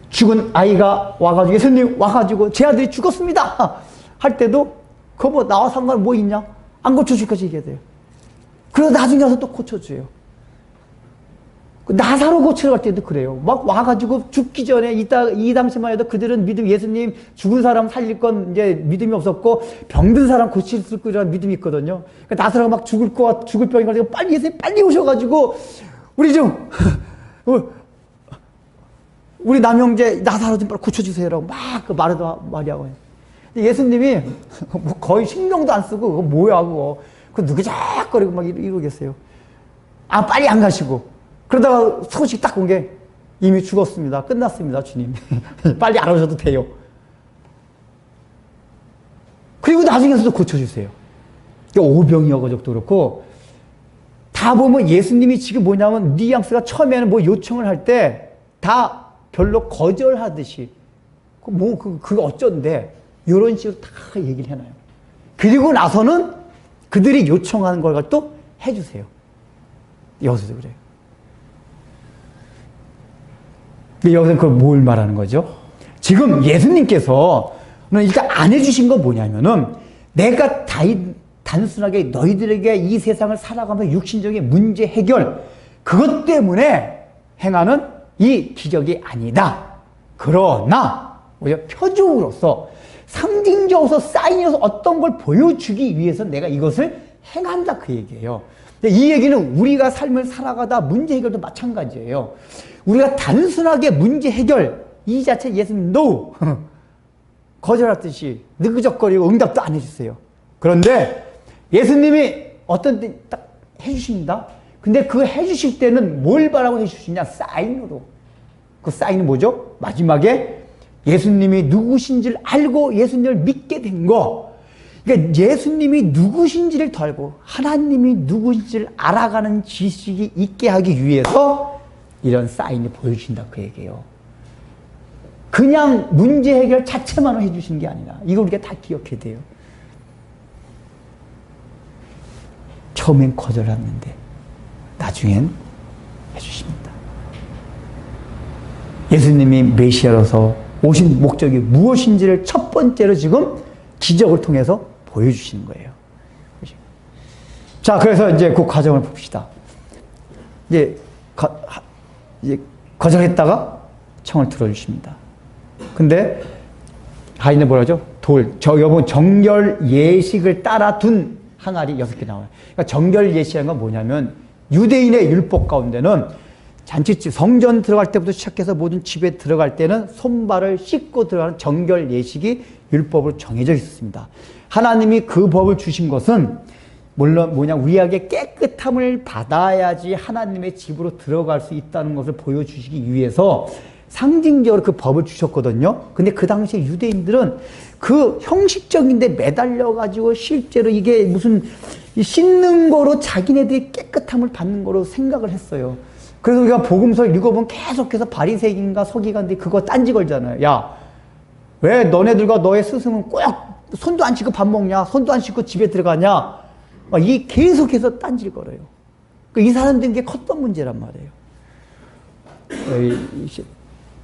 죽은 아이가 와가지고 예수님 와가지고 제 아들이 죽었습니다 할 때도 그거 뭐 나와 상관 뭐 있냐? 안 고쳐줄 것이 얘기해야 돼요. 그래서 나중에 와서 또 고쳐줘요. 나사로 고치러 갈 때도 그래요. 막 와가지고 죽기 전에 이 당시만 해도 그들은 예수님 죽은 사람 살릴 건 이제 믿음이 없었고 병든 사람 고칠 거라는 믿음이 있거든요. 그러니까 나사로가 막 죽을 병이 가지고 빨리 예수님 빨리 오셔가지고 우리 남형제 나사로 좀 빨리 고쳐주세요라고 막 그 마리아가 해요. 예수님이 뭐 거의 신경도 안 쓰고 그거 뭐야 그거 느그적거리고 막 이러겠어요. 빨리 안 가시고. 그러다가 소식 딱 온 게 이미 죽었습니다. 끝났습니다, 주님. 빨리 안 오셔도 돼요. 그리고 나중에서도 고쳐주세요. 오병이어가지고도 그렇고 다 보면 예수님이 지금 뭐냐면 뉘앙스가 처음에는 뭐 요청을 할 때 다 별로 거절하듯이 그거 어쩐데 이런 식으로 다 얘기를 해놔요. 그리고 나서는 그들이 요청하는 걸 또 해주세요. 여기서도 그래요. 여기서 그걸 뭘 말하는 거죠? 지금 예수님께서는 일단 안 해주신 건 뭐냐면은 내가 단순하게 너희들에게 이 세상을 살아가면서 육신적인 문제 해결 그것 때문에 행하는 이 기적이 아니다. 그러나 우리가 표적으로서 상징적으로서 사인이어서 어떤 걸 보여주기 위해서 내가 이것을 행한다 그 얘기예요. 이 얘기는 우리가 삶을 살아가다 문제 해결도 마찬가지예요. 우리가 단순하게 문제 해결 이 자체 예수님 no 거절하듯이 느그적거리고 응답도 안 해주세요. 그런데 예수님이 어떤 때 딱 해주십니다. 근데 그 해주실 때는 뭘 바라고 해주시냐? 사인으로. 그 사인은 뭐죠? 마지막에 예수님이 누구신지를 알고 예수님을 믿게 된 거. 그러니까 예수님이 누구신지를 더 알고 하나님이 누구신지를 알아가는 지식이 있게 하기 위해서 이런 사인을 보여주신다 그 얘기예요. 그냥 문제 해결 자체만 해주시는 게 아니라 이거 우리가 다 기억해야 돼요. 처음엔 거절했는데 나중엔 해주십니다. 예수님이 메시아로서 오신 목적이 무엇인지를 첫 번째로 지금 기적을 통해서 보여주시는 거예요. 자, 그래서 이제 그 과정을 봅시다. 이제 거절했다가 청을 들어주십니다. 근데 하인은 뭐라 하죠? 여러분 정결 예식을 따라 둔 항아리 6개 나와요. 그러니까 정결 예식이라는 건 뭐냐면 유대인의 율법 가운데는 잔치집 성전 들어갈 때부터 시작해서 모든 집에 들어갈 때는 손발을 씻고 들어가는 정결 예식이 율법으로 정해져 있었습니다. 하나님이 그 법을 주신 것은 물론 우리에게 깨끗함을 받아야지 하나님의 집으로 들어갈 수 있다는 것을 보여주시기 위해서 상징적으로 그 법을 주셨거든요. 근데 그 당시에 유대인들은 그 형식적인데 매달려가지고 실제로 이게 무슨 씻는 거로 자기네들이 깨끗함을 받는 거로 생각을 했어요. 그래서 우리가 복음서를 읽어보면 계속해서 바리새인과 서기관들이 그거 딴지 걸잖아요. 야, 왜 너네들과 너의 스승은 꼭 손도 안 씻고 밥 먹냐? 손도 안 씻고 집에 들어가냐? 이게 계속해서 딴지를 걸어요. 이 사람들은 게 컸던 문제란 말이에요.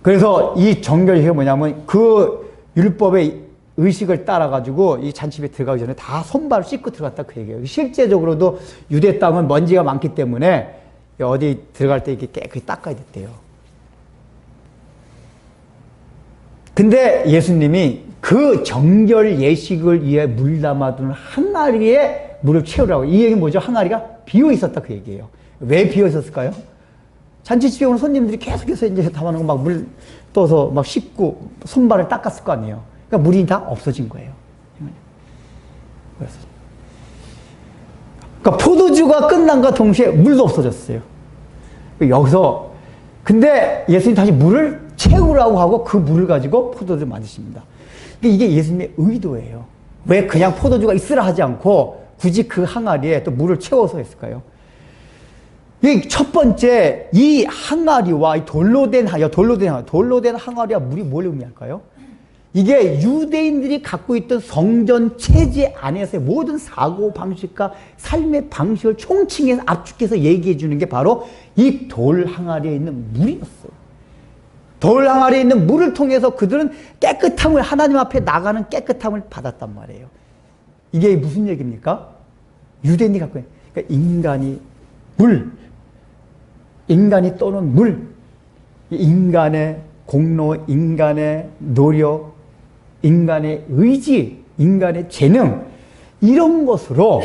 그래서 이 정결이 뭐냐면 그 율법의 의식을 따라가지고 이 잔치집에 들어가기 전에 다 손발을 씻고 들어갔다 그 얘기예요. 실제적으로도 유대 땅은 먼지가 많기 때문에 어디 들어갈 때 이렇게 깨끗이 닦아야 됐대요. 근데 예수님이 그 정결 예식을 위해 물 담아둔 항아리에 물을 채우라고. 이 얘기는 뭐죠? 항아리가 비어 있었다 그 얘기예요. 왜 비어 있었을까요? 잔치집에 오는 손님들이 계속해서 이제 담아놓은 거 막 물 떠서 막 씻고 손발을 닦았을 거 아니에요. 그러니까 물이 다 없어진 거예요. 그러니까 포도주가 끝난과 동시에 물도 없어졌어요. 여기서 근데 예수님이 다시 물을 채우라고 하고 그 물을 가지고 포도주를 만드십니다. 이게 예수님의 의도예요. 왜 그냥 포도주가 있으라 하지 않고 굳이 그 항아리에 또 물을 채워서 했을까요? 첫 번째, 이 항아리와 이 돌로 된 항아리와 물이 뭘 의미할까요? 이게 유대인들이 갖고 있던 성전 체제 안에서의 모든 사고 방식과 삶의 방식을 총칭해서 압축해서 얘기해 주는 게 바로 이 돌 항아리에 있는 물이었어요. 돌 항아리에 있는 물을 통해서 그들은 깨끗함을, 하나님 앞에 나가는 깨끗함을 받았단 말이에요. 이게 무슨 얘기입니까? 유대인이 갖고 있는, 그러니까 인간이 떠는 물, 인간의 공로, 인간의 노력, 인간의 의지, 인간의 재능, 이런 것으로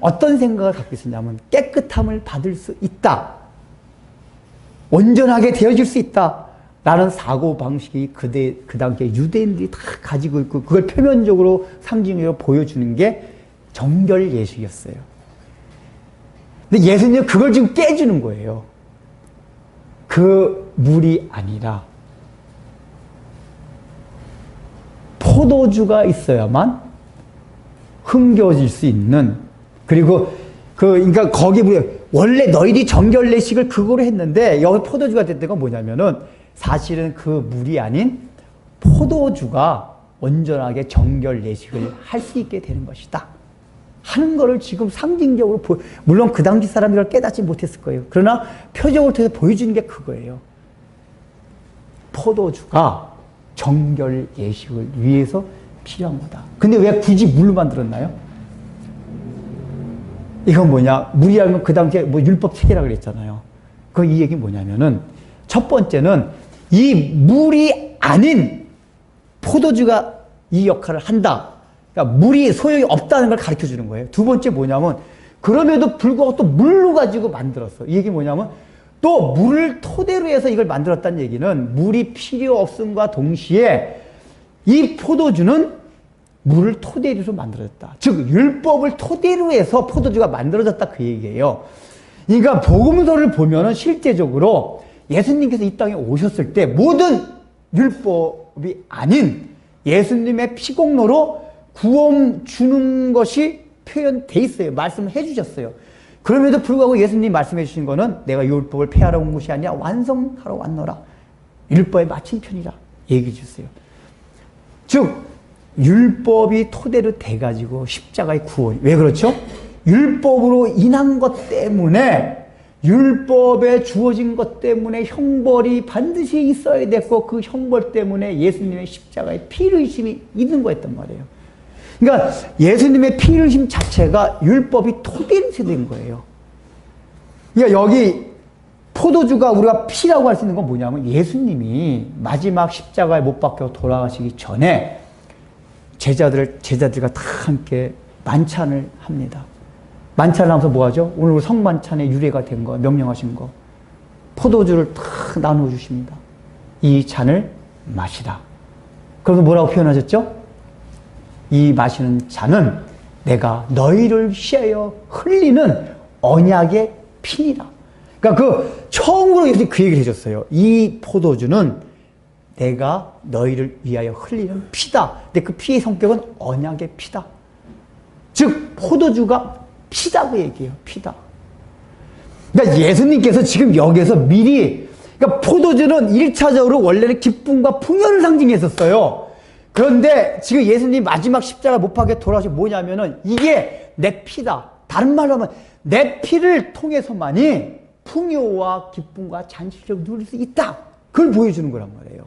어떤 생각을 갖고 있었냐면 깨끗함을 받을 수 있다. 온전하게 되어질 수 있다. 라는 사고방식이 그 당시에 유대인들이 다 가지고 있고 그걸 표면적으로 상징으로 보여주는 게 정결 예식이었어요. 근데 예수님은 그걸 지금 깨주는 거예요. 그 물이 아니라 포도주가 있어야만 흥겨워질 수 있는, 그리고 그러니까 거기 원래 너희들이 정결 예식을 그거로 했는데 여기 포도주가 됐던 건 뭐냐면은 사실은 그 물이 아닌 포도주가 온전하게 정결 예식을 할 수 있게 되는 것이다 하는 거를 지금 상징적으로 물론 그 당시 사람들이 그걸 깨닫지 못했을 거예요. 그러나 표적을 통해서 보여주는 게 그거예요. 포도주가 정결 예식을 위해서 필요한 거다. 근데 왜 굳이 물로 만들었나요? 이건 뭐냐? 물이라면 그 당시에 뭐 율법 체계라 그랬잖아요. 이 얘기 뭐냐면은 첫 번째는 이 물이 아닌 포도주가 이 역할을 한다. 그러니까 물이 소용이 없다는 걸 가르쳐 주는 거예요. 두 번째 뭐냐면 그럼에도 불구하고 또 물로 가지고 만들었어. 이 얘기 뭐냐면 또 물을 토대로 해서 이걸 만들었다는 얘기는 물이 필요 없음과 동시에 이 포도주는 물을 토대로 만들어졌다. 즉 율법을 토대로 해서 포도주가 만들어졌다 그 얘기예요. 그러니까 복음서를 보면은 실제적으로 예수님께서 이 땅에 오셨을 때 모든 율법이 아닌 예수님의 피공로로 구원 주는 것이 표현돼 있어요. 말씀을 해주셨어요. 그럼에도 불구하고 예수님이 말씀해 주신 거는 내가 율법을 폐하러 온 것이 아니라 완성하러 왔노라. 율법의 마침편이라 얘기해 주셨어요. 즉 율법이 토대로 돼가지고 십자가의 구원. 왜 그렇죠? 율법으로 인한 것 때문에 율법에 주어진 것 때문에 형벌이 반드시 있어야 됐고 그 형벌 때문에 예수님의 십자가의 피 흘리심이 있는 거였단 말이에요. 그러니까 예수님의 피 흘리심 자체가 율법이 토대된 거예요. 그러니까 여기 포도주가 우리가 피라고 할 수 있는 건 뭐냐면 예수님이 마지막 십자가에 못 박혀 돌아가시기 전에 제자들과 다 함께 만찬을 합니다. 만찬을 하면서 뭐 하죠? 오늘 성만찬의 유래가 된 거, 명령하신 거. 포도주를 다 나누어 주십니다. 이 잔을 마시라. 그래서 뭐라고 표현하셨죠? 이 마시는 잔은 내가 너희를 위하여 흘리는 언약의 피니라. 그러니까 처음으로 예수님이 그 얘기를 해줬어요. 이 포도주는 내가 너희를 위하여 흘리는 피다. 근데 그 피의 성격은 언약의 피다. 즉 포도주가 피다 그 얘기예요. 피다. 그러니까 예수님께서 지금 여기에서 미리 그러니까 포도주는 1차적으로 원래는 기쁨과 풍요를 상징했었어요. 그런데 지금 예수님 마지막 십자가 못 박혀 돌아가신 뭐냐면은 이게 내 피다. 다른 말로 하면 내 피를 통해서만이 풍요와 기쁨과 잔치를 누릴 수 있다. 그걸 보여주는 거란 말이에요.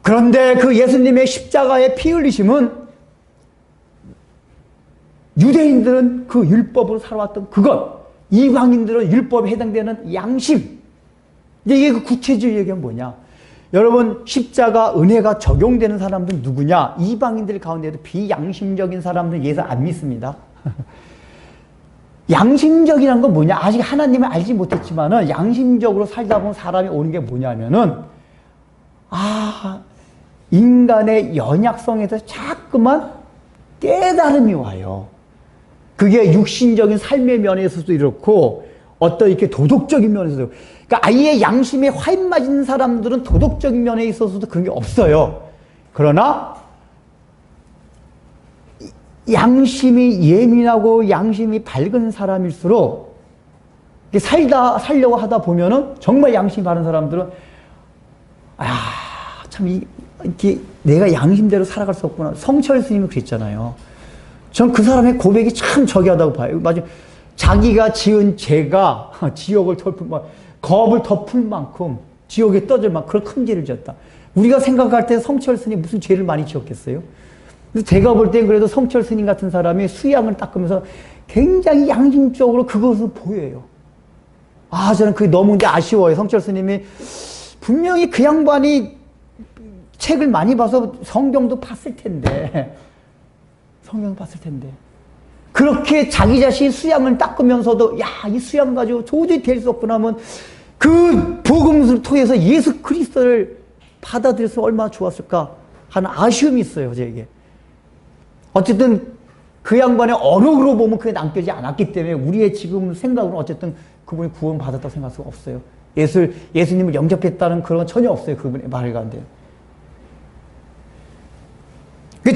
그런데 그 예수님의 십자가의 피 흘리심은 유대인들은 그 율법으로 살아왔던 그것, 이방인들은 율법에 해당되는 양심. 이게 그 구체적인 얘기가 뭐냐? 여러분 십자가 은혜가 적용되는 사람들은 누구냐? 이방인들 가운데도 비양심적인 사람들은 예수 안 믿습니다. 양심적이란 건 뭐냐? 아직 하나님을 알지 못했지만은 양심적으로 살다 보면 사람이 오는 게 뭐냐면은 인간의 연약성에서 자꾸만 깨달음이 와요. 그게 육신적인 삶의 면에서도 이렇고 어떤 이렇게 도덕적인 면에서도 그러니까 아예 양심에 화인 맞은 사람들은 도덕적인 면에 있어서도 그런 게 없어요. 그러나 양심이 예민하고 양심이 밝은 사람일수록 살려고 하다 보면은 정말 양심이 바른 사람들은 참 이렇게 내가 양심대로 살아갈 수 없구나. 성철 스님이 그랬잖아요. 전 그 사람의 고백이 참 저기하다고 봐요. 맞아요. 자기가 지은 죄가 지옥을 겁을 덮을 만큼 지옥에 떠질 만큼 그런 큰 죄를 지었다. 우리가 생각할 때 성철 스님 무슨 죄를 많이 지었겠어요? 제가 볼 땐 그래도 성철 스님 같은 사람이 수양을 닦으면서 굉장히 양심적으로 그것을 보여요. 저는 그게 너무 근데 아쉬워요. 성철 스님이 분명히 그 양반이 책을 많이 봐서 성경도 봤을 텐데 그렇게 자기 자신 수양을 닦으면서도 이 수양 가지고 도저히 될 수 없구나 하면 그 복음을 통해서 예수 그리스도를 받아들여서 얼마나 좋았을까 하는 아쉬움이 있어요. 저에게. 어쨌든 그 양반의 언어로 보면 그게 남겨지지 않았기 때문에 우리의 지금 생각으로는 어쨌든 그분이 구원 받았다고 생각할 수가 없어요. 예수님을 영접했다는 그런 건 전혀 없어요. 그분의 말을 가운데.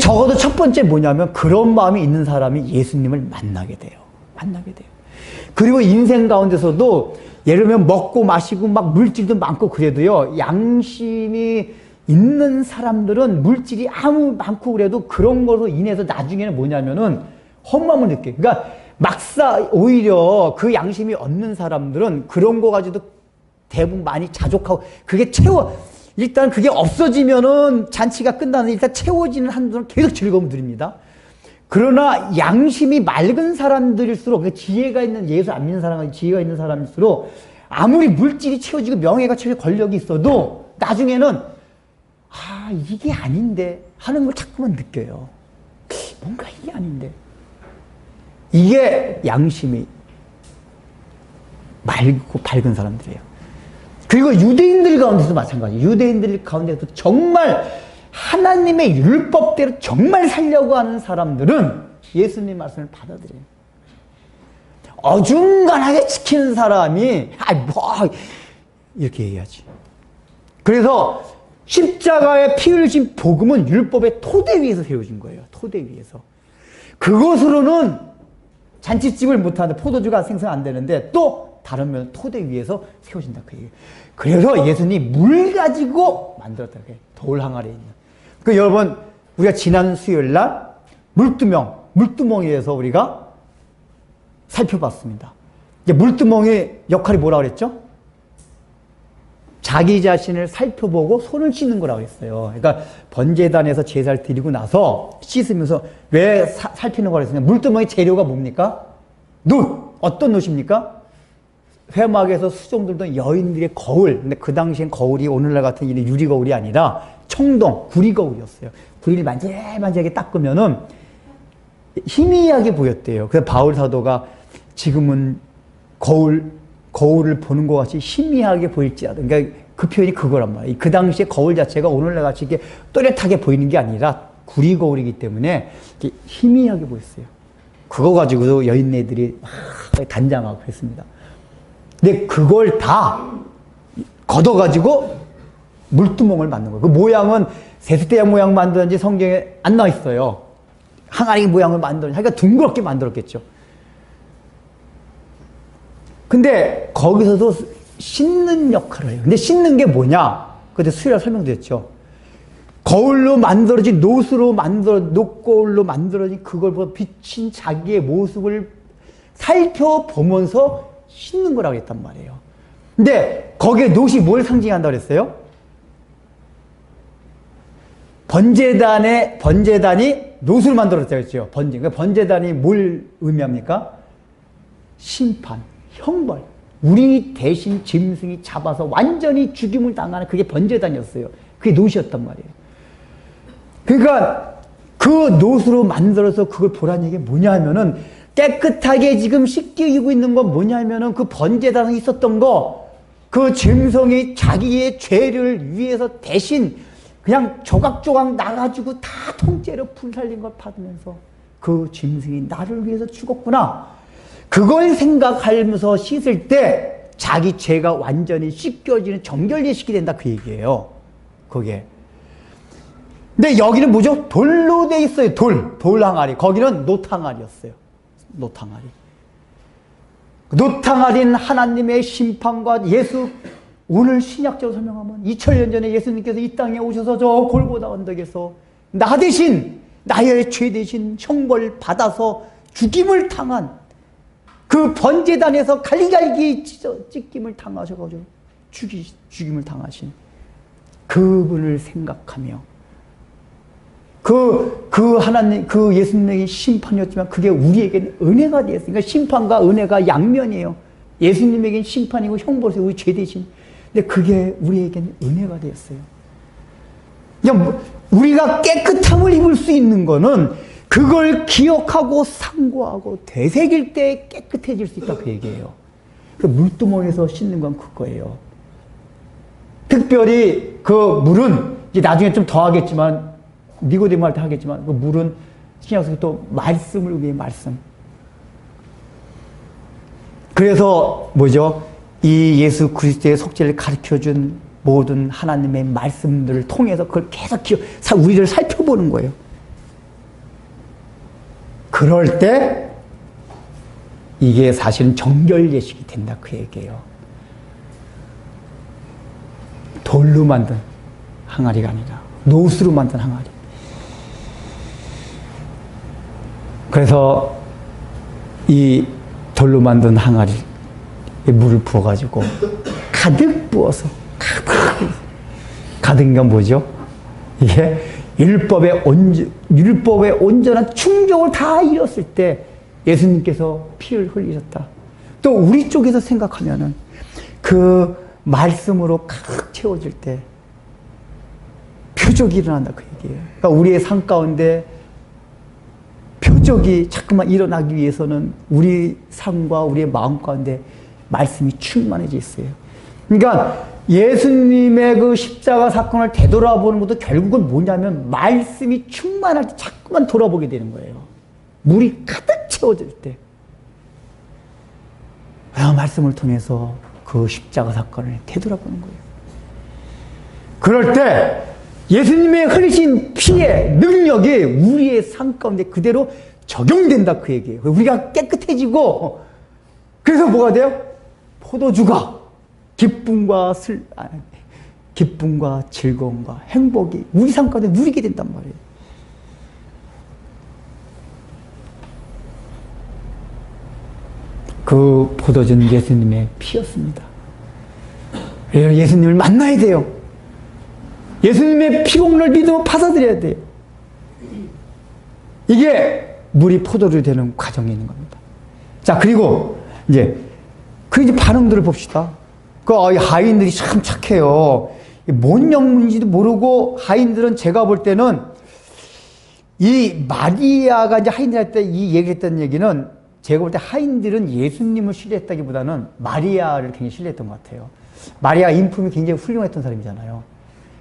적어도 첫 번째 뭐냐면 그런 마음이 있는 사람이 예수님을 만나게 돼요. 그리고 인생 가운데서도 예를 들면 먹고 마시고 막 물질도 많고 그래도요. 양심이 있는 사람들은 물질이 아무 많고 그래도 그런 거로 인해서 나중에는 뭐냐면은 험함을 느껴요. 그러니까 막사 오히려 그 양심이 없는 사람들은 그런 거 가지고도 대부분 많이 자족하고 그게 일단 그게 없어지면은 잔치가 끝나는 일단 채워지는 한도는 계속 즐거움 드립니다. 그러나 양심이 맑은 사람들일수록 지혜가 있는 예수 안 믿는 사람과 지혜가 있는 사람일수록 아무리 물질이 채워지고 명예가 채워지고 권력이 있어도 나중에는 이게 아닌데 하는 걸 자꾸만 느껴요. 뭔가 이게 아닌데. 이게 양심이 맑고 밝은 사람들이에요. 그리고 유대인들 가운데서도 마찬가지예요. 유대인들 가운데서도 정말 하나님의 율법대로 정말 살려고 하는 사람들은 예수님 말씀을 받아들여요. 어중간하게 지키는 사람이 이렇게 얘기하지. 그래서 십자가의 피 흘리신 복음은 율법의 토대 위에서 세워진 거예요. 토대 위에서. 그것으로는 잔치집을 못하는데 포도주가 생성 안 되는데 또 다른 면 토대 위에서 세워진다 그 얘기예요. 그래서 예수님이 물 가지고 만들었다 그래요. 돌 항아리에 있는. 여러분 우리가 지난 수요일 날 물두멍에서 우리가 살펴봤습니다. 이제 물두멍의 역할이 뭐라고 그랬죠? 자기 자신을 살펴보고 손을 씻는 거라고 했어요. 그러니까 번제단에서 제사를 드리고 나서 씻으면서 왜 살피는 거라고 했어요? 물두멍의 재료가 뭡니까? 놋! 어떤 놋입니까? 회막에서 수종들던 여인들의 거울. 근데 그 당시엔 거울이 오늘날 같은 이런 유리 거울이 아니라 청동, 구리 거울이었어요. 구리를 만지하게 닦으면은 희미하게 보였대요. 그래서 바울 사도가 지금은 거울을 보는 것 같이 희미하게 보일지라도, 그러니까 그 표현이 그거란 말이에요. 그 당시에 거울 자체가 오늘날 같이 이렇게 또렷하게 보이는 게 아니라 구리 거울이기 때문에 이렇게 희미하게 보였어요. 그거 가지고도 여인네들이 막 단장하고 그랬습니다. 근데 그걸 다 걷어가지고 물두멍을 만든 거예요. 그 모양은 세숫대야 모양 만드는지 성경에 안 나와 있어요. 항아리 모양을 만들었는지, 그러니까 둥그렇게 만들었겠죠. 근데 거기서도 씻는 역할을 해요. 근데 씻는 게 뭐냐? 그때 수요일에 설명드렸죠. 거울로 만들어진 녹거울로 만들어진 그걸 보고 비친 자기의 모습을 살펴보면서 씻는 거라고 했단 말이에요. 근데 거기에 놋이 뭘 상징한다고 그랬어요? 번제단이 놋을 만들었다고 했죠. 그러니까 번제단이 뭘 의미합니까? 심판, 형벌. 우리 대신 짐승이 잡아서 완전히 죽임을 당하는 그게 번제단이었어요. 그게 놋이었단 말이에요. 그러니까 그 놋으로 만들어서 그걸 보라는 얘기가 뭐냐 하면은 깨끗하게 지금 씻기고 있는 건 뭐냐 하면은 그 번제단에 있었던 거, 그 짐승이 자기의 죄를 위해서 대신 그냥 조각조각 나가지고 다 통째로 불살린 걸 받으면서 그 짐승이 나를 위해서 죽었구나. 그걸 생각하면서 씻을 때 자기 죄가 완전히 씻겨지는 정결예식이 된다, 그 얘기예요. 그게. 근데 여기는 뭐죠? 돌로 돼 있어요. 돌 항아리. 거기는 놋 항아리였어요. 놋 항아리. 놋 항아리는 하나님의 심판과 예수, 오늘 신약적으로 설명하면 2000년 전에 예수님께서 이 땅에 오셔서 저 골고다 언덕에서 나 대신, 나의 죄 대신 형벌 받아서 죽임을 당한 그 번제단에서 갈기갈기 찢김을 당하셔가지고 죽임을 당하신 그분을 생각하며 그 하나님, 그 예수님에게 심판이었지만 그게 우리에게는 은혜가 되었어요. 그러니까 심판과 은혜가 양면이에요. 예수님에게는 심판이고 형벌이세요. 우리 죄 대신. 근데 그게 우리에게는 은혜가 되었어요. 그냥 우리가 깨끗함을 입을 수 있는 거는 그걸 기억하고 상고하고 되새길 때 깨끗해질 수 있다, 그 얘기예요. 그 물두멍에서 씻는 건 그거예요. 특별히 그 물은 이제 나중에 좀 더 하겠지만, 니고데모 할 때 하겠지만, 그 물은 신약성에 또 말씀을 의미해, 말씀. 그래서 뭐죠? 이 예수 그리스도의 속죄를 가르쳐준 모든 하나님의 말씀들을 통해서 그걸 계속 우리를 살펴보는 거예요. 그럴 때 이게 사실은 정결예식이 된다, 그 얘기예요. 돌로 만든 항아리가 아니라 놋으로 만든 항아리. 그래서 이 돌로 만든 항아리에 물을 부어가지고 가득 부어서 가득 건 뭐죠? 이게 율법의 온전한 충족을 다 이뤘을 때 예수님께서 피를 흘리셨다. 또 우리 쪽에서 생각하면은 그 말씀으로 가득 채워질 때 표적이 일어난다, 그 얘기예요. 그러니까 우리의 삶 가운데 표적이 자꾸만 일어나기 위해서는 우리 삶과 우리의 마음 가운데 말씀이 충만해져 있어요. 그러니까 예수님의 그 십자가 사건을 되돌아보는 것도 결국은 뭐냐면 말씀이 충만할 때 자꾸만 돌아보게 되는 거예요. 물이 가득 채워질 때. 말씀을 통해서 그 십자가 사건을 되돌아보는 거예요. 그럴 때 예수님의 흘리신 피의 능력이 우리의 삶 가운데 그대로 적용된다, 그 얘기예요. 우리가 깨끗해지고, 그래서 뭐가 돼요? 포도주가 기쁨과 즐거움과 행복이 우리 삶 가운데 누리게 된단 말이에요. 그 포도주는 예수님의 피였습니다. 예수님을 만나야 돼요. 예수님의 피공로를 믿음으로 받아들여야 돼요. 이게 물이 포도주 되는 과정이 있는 겁니다. 자, 그리고 이제 반응들을 봅시다. 하인들이 참 착해요. 뭔 영문인지도 모르고 하인들은 제가 볼 때는 이 마리아가 이제 하인들한테 이 얘기했던 얘기는 제가 볼 때 하인들은 예수님을 신뢰했다기보다는 마리아를 굉장히 신뢰했던 것 같아요. 마리아 인품이 굉장히 훌륭했던 사람이잖아요.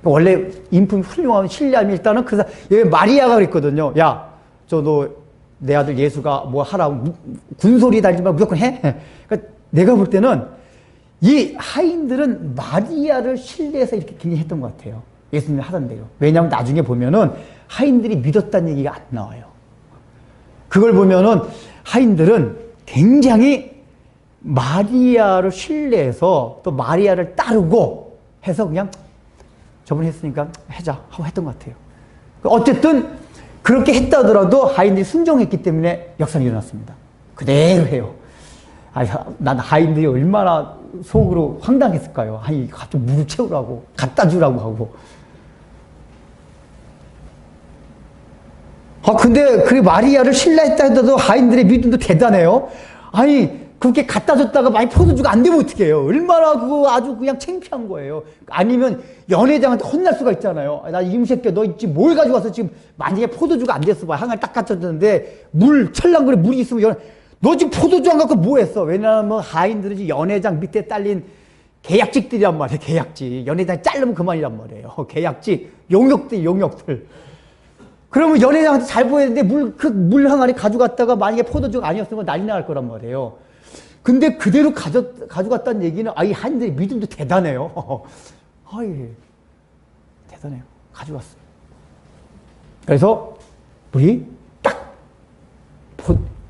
원래 인품이 훌륭하면 신뢰하면 일단은 마리아가 그랬거든요. 야, 너 내 아들 예수가 뭐 하라고 군소리 달지 말고 무조건 해? 그러니까 내가 볼 때는 이 하인들은 마리아를 신뢰해서 이렇게 굉장히 했던 것 같아요. 예수님이 하던 대로. 왜냐하면 나중에 보면은 하인들이 믿었다는 얘기가 안 나와요. 그걸 보면은 하인들은 굉장히 마리아를 신뢰해서 또 마리아를 따르고 해서 그냥 저번에 했으니까 하자 하고 했던 것 같아요. 어쨌든 그렇게 했다 하더라도 하인들이 순종했기 때문에 역사는 일어났습니다. 그대로 해요. 난 하인들이 얼마나 속으로 황당했을까요? 갑자기 물을 채우라고, 갖다 주라고 하고. 근데 그 마리아를 신뢰했다 하더라도 하인들의 믿음도 대단해요. 그렇게 갖다 줬다가 많이 포도주가 안 되면 어떻게 해요? 얼마나 아주 그냥 창피한 거예요. 아니면 연회장한테 혼날 수가 있잖아요. 나 이 새끼야, 너 지금 뭘 가지고 와서 지금 만약에 포도주가 안 됐어 봐. 항아리 딱 갖다 줬는데 찰랑거리 물이 있으면 너 지금 포도주 안 갖고 뭐 했어? 왜냐하면 하인들은 지금 연회장 밑에 딸린 계약직들이란 말이에요. 계약직. 연회장 자르면 그만이란 말이에요. 계약직. 용역들. 그러면 연회장한테 잘 보여야 되는데 물 항아리 가져갔다가 만약에 포도주가 아니었으면 난리 날 거란 말이에요. 근데 그대로 가져갔다는 얘기는 이 하인들의 믿음도 대단해요. 대단해요. 가져갔어요. 그래서 우리 딱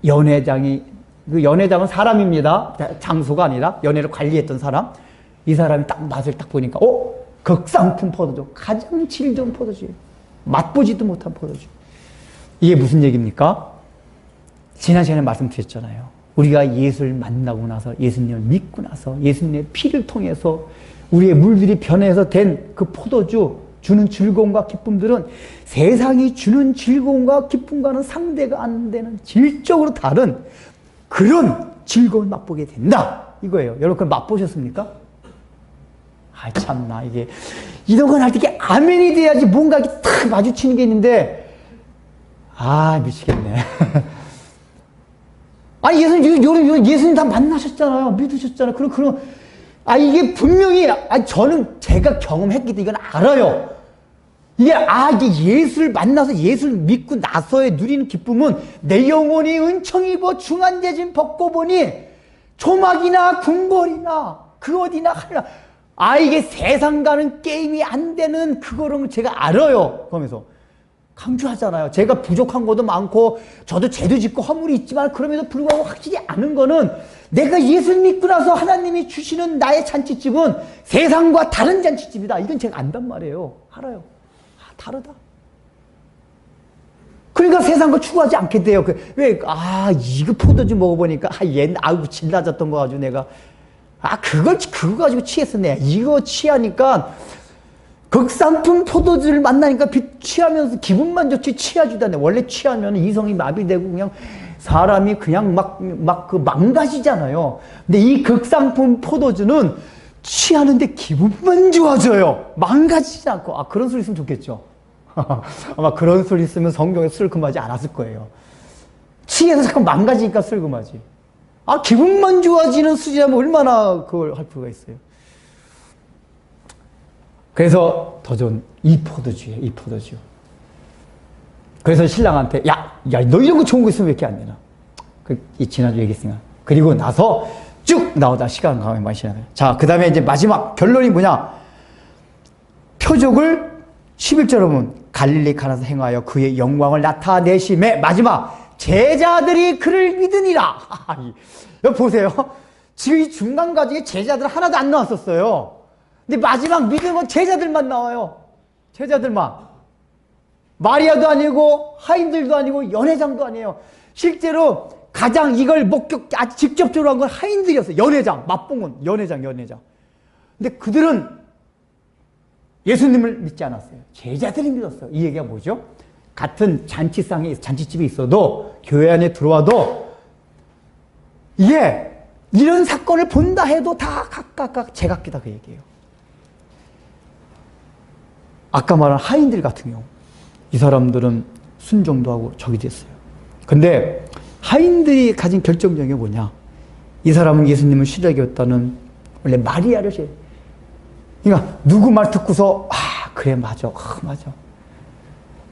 연회장이, 연회장은 사람입니다. 장소가 아니라 연회를 관리했던 사람. 이 사람이 딱 맛을 딱 보니까 극상품 포도주, 가장 질 좋은 포도주예요. 맛보지도 못한 포도주. 이게 무슨 얘기입니까? 지난 시간에 말씀드렸잖아요. 우리가 예수를 만나고 나서, 예수님을 믿고 나서, 예수님의 피를 통해서 우리의 물들이 변해서 된 그 포도주 주는 즐거움과 기쁨들은 세상이 주는 즐거움과 기쁨과는 상대가 안 되는 질적으로 다른 그런 즐거움을 맛보게 된다. 이거예요. 여러분 그걸 맛보셨습니까? 참나, 이런 건 할 때 이게 아멘이 돼야지 뭔가 이렇게 탁 마주치는 게 있는데, 미치겠네. 예수님 다 만나셨잖아요. 믿으셨잖아요. 이게 분명히, 저는 제가 경험했기 때문에 이건 알아요. 이게 예수를 만나서 예수를 믿고 나서의 누리는 기쁨은 내 영혼이 은총 입어 중한대진 벗고 보니 조막이나 궁궐이나 그 어디나 하나. 이게 세상 가는 게임이 안 되는 그거를 제가 알아요. 그러면서 강조하잖아요. 제가 부족한 것도 많고 저도 죄도 짓고 허물이 있지만 그럼에도 불구하고 확실히 아는 거는 내가 예수를 믿고 나서 하나님이 주시는 나의 잔치집은 세상과 다른 잔치집이다. 이건 제가 안단 말이에요. 알아요. 다르다. 그러니까 세상 거 추구하지 않게 돼요. 이거 포도주 먹어보니까 얘는 질 낮았던 거 가지고 내가 그거 가지고 취했었네. 이거 취하니까 극상품 포도주를 만나니까 취하면서 기분만 좋지 취하지도 않네. 원래 취하면 이성이 마비되고 그냥 사람이 그냥 망가지잖아요. 근데 이 극상품 포도주는 취하는데 기분만 좋아져요. 망가지지 않고. 그런 소리 있으면 좋겠죠. 아마 그런 소리 있으면 성경에 술 금하지 않았을 거예요. 취해서 자꾸 망가지니까 술 금하지. 기분만 좋아지는 술이라면 얼마나 그걸 할 필요가 있어요. 그래서 더 좋은 이 포도주예요. 이 포도주. 그래서 신랑한테 너 이런 거 좋은 거 있으면 왜 이렇게 안 되나? 지난주 얘기했으니까. 그리고 나서 쭉 나오다 시간 가면 많이 지나가요. 자, 그 다음에 이제 마지막 결론이 뭐냐? 표적을 11절에 보면 갈릴리 가나서 행하여 그의 영광을 나타내심에 마지막 제자들이 그를 믿으니라. 여기 보세요. 지금 이 중간 과정에 제자들 하나도 안 나왔었어요. 근데 마지막 믿음은 제자들만 나와요. 제자들만. 마리아도 아니고 하인들도 아니고 연회장도 아니에요. 실제로 가장 이걸 아주 직접적으로 한 건 하인들이었어요. 연회장, 맛봉은 연회장. 근데 그들은 예수님을 믿지 않았어요. 제자들이 믿었어요. 이 얘기가 뭐죠? 같은 잔치집에 있어도, 교회 안에 들어와도, 이게 이런 사건을 본다 해도 다 각각 제각기다 그 얘기예요. 아까 말한 하인들 같은 경우, 이 사람들은 순종도 하고 적이 됐어요. 근데 하인들이 가진 결정적인 게 뭐냐? 이 사람은 예수님을 시작이었다는 원래 마리아를 그러니까 누구 말 듣고서 그래 맞아.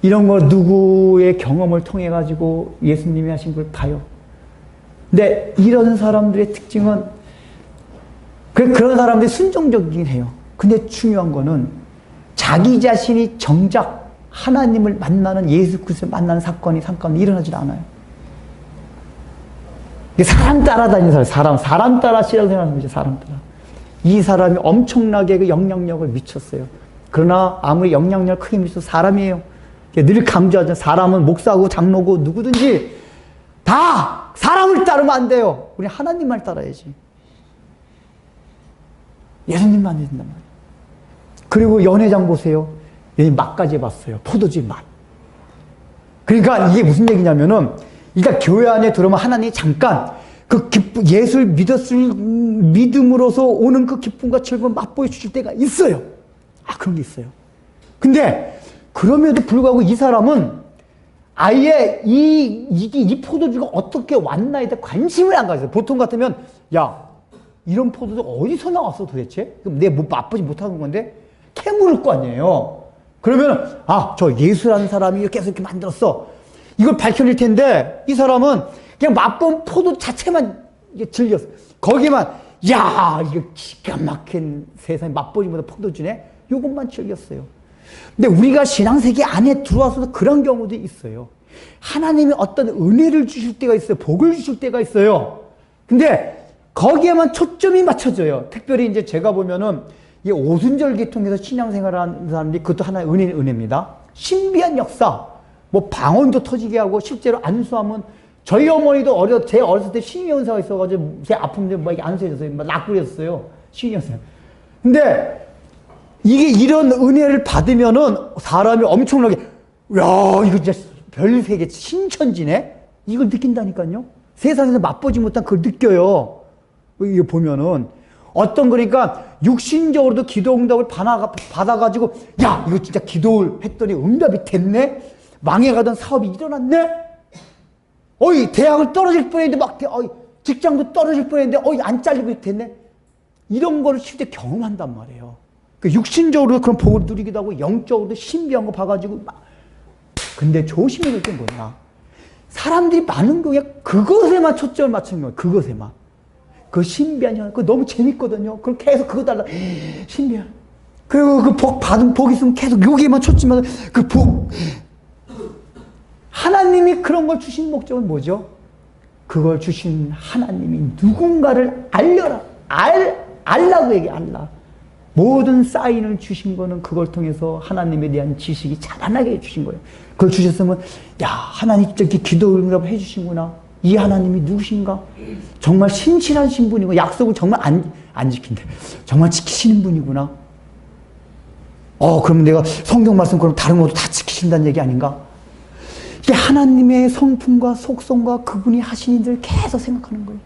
이런 걸 누구의 경험을 통해 가지고 예수님이 하신 걸 봐요. 근데 이런 사람들의 특징은 그런 사람들이 순종적이긴 해요. 근데 중요한 거는 자기 자신이 정작 하나님을 만나는 예수 그리스도를 만나는 사건이 일어나질 않아요. 사람 따라다니는 사람 따라 씨라고 생각하는 거죠. 사람 따라. 이 사람이 엄청나게 그 영향력을 미쳤어요. 그러나 아무리 영향력을 크게 미쳐도 사람이에요. 늘 강조하죠. 사람은 목사고 장로고 누구든지 다 사람을 따르면 안 돼요. 우리 하나님만 따라야지. 예수님만 믿는단 말이에요. 그리고 연회장 보세요. 맛까지 해봤어요. 포도주 맛. 그러니까 이게 무슨 얘기냐면은, 그러니까 교회 안에 들어오면 하나님이 잠깐 그 예수를 믿음으로써 오는 그 기쁨과 즐거움 맛보여 주실 때가 있어요. 그런 게 있어요. 근데 그럼에도 불구하고 이 사람은 아예 이 포도주가 어떻게 왔나에 대해 관심을 안 가져요. 보통 같으면, 야, 이런 포도주가 어디서 나왔어 도대체? 그럼 내가 뭐 맛보지 못하는 건데? 캐물을 거 아니에요. 그러면, 저 예수라는 사람이 계속 이렇게 만들었어. 이걸 밝혀낼 텐데, 이 사람은 그냥 맛본 포도 자체만 즐겼어. 거기만, 야, 이거 기가 막힌 세상에 맛보지 못한 포도주네? 이것만 즐겼어요. 근데 우리가 신앙세계 안에 들어와서도 그런 경우도 있어요. 하나님이 어떤 은혜를 주실 때가 있어요. 복을 주실 때가 있어요. 근데 거기에만 초점이 맞춰져요. 특별히 이제 제가 보면은 이 오순절기 통해서 신앙생활을 하는 사람들이 그것도 하나의 은혜입니다. 신비한 역사, 뭐 방언도 터지게 하고 실제로 안수하면 저희 어머니도 제 어렸을 때 신유연사가 있어가지고 제 아픈데 막 안수해줬어요. 막 낫고 그랬어요. 신유연사. 근데 이게 이런 은혜를 받으면은 사람이 엄청나게, 야, 이거 진짜 별세계 신천지네? 이걸 느낀다니까요. 세상에서 맛보지 못한 그걸 느껴요. 이거 보면은. 그러니까 육신적으로도 기도 응답을 받아가지고, 야, 이거 진짜 기도를 했더니 응답이 됐네? 망해가던 사업이 일어났네? 대학을 떨어질 뻔했는데 직장도 떨어질 뻔했는데, 안 잘리고 됐네? 이런 거를 실제 경험한단 말이에요. 육신적으로 그런 복을 누리기도 하고, 영적으로도 신비한 거 봐가지고, 근데 조심해야 될 게 뭐냐? 사람들이 많은 거에 그것에만 초점을 맞추는 거예요. 그것에만. 그 신비한 현, 그거 너무 재밌거든요. 그럼 계속 그거 달라. 신비한. 그리고 그 받은 복 있으면 계속 여기에만 초점을, 그 복. 하나님이 그런 걸 주신 목적은 뭐죠? 그걸 주신 하나님이 누군가를 알라고 얘기해, 알라. 모든 사인을 주신 거는 그걸 통해서 하나님에 대한 지식이 자라나게 해주신 거예요. 그걸 주셨으면, 야, 하나님 이렇게 기도 응답을 해주신구나. 이 하나님이 누구신가? 정말 신실하신 분이고, 약속을 정말 안 지킨대. 정말 지키시는 분이구나. 그러면 내가 성경 말씀 그럼 다른 것도 다 지키신다는 얘기 아닌가? 이게 하나님의 성품과 속성과 그분이 하신 일들을 계속 생각하는 거예요.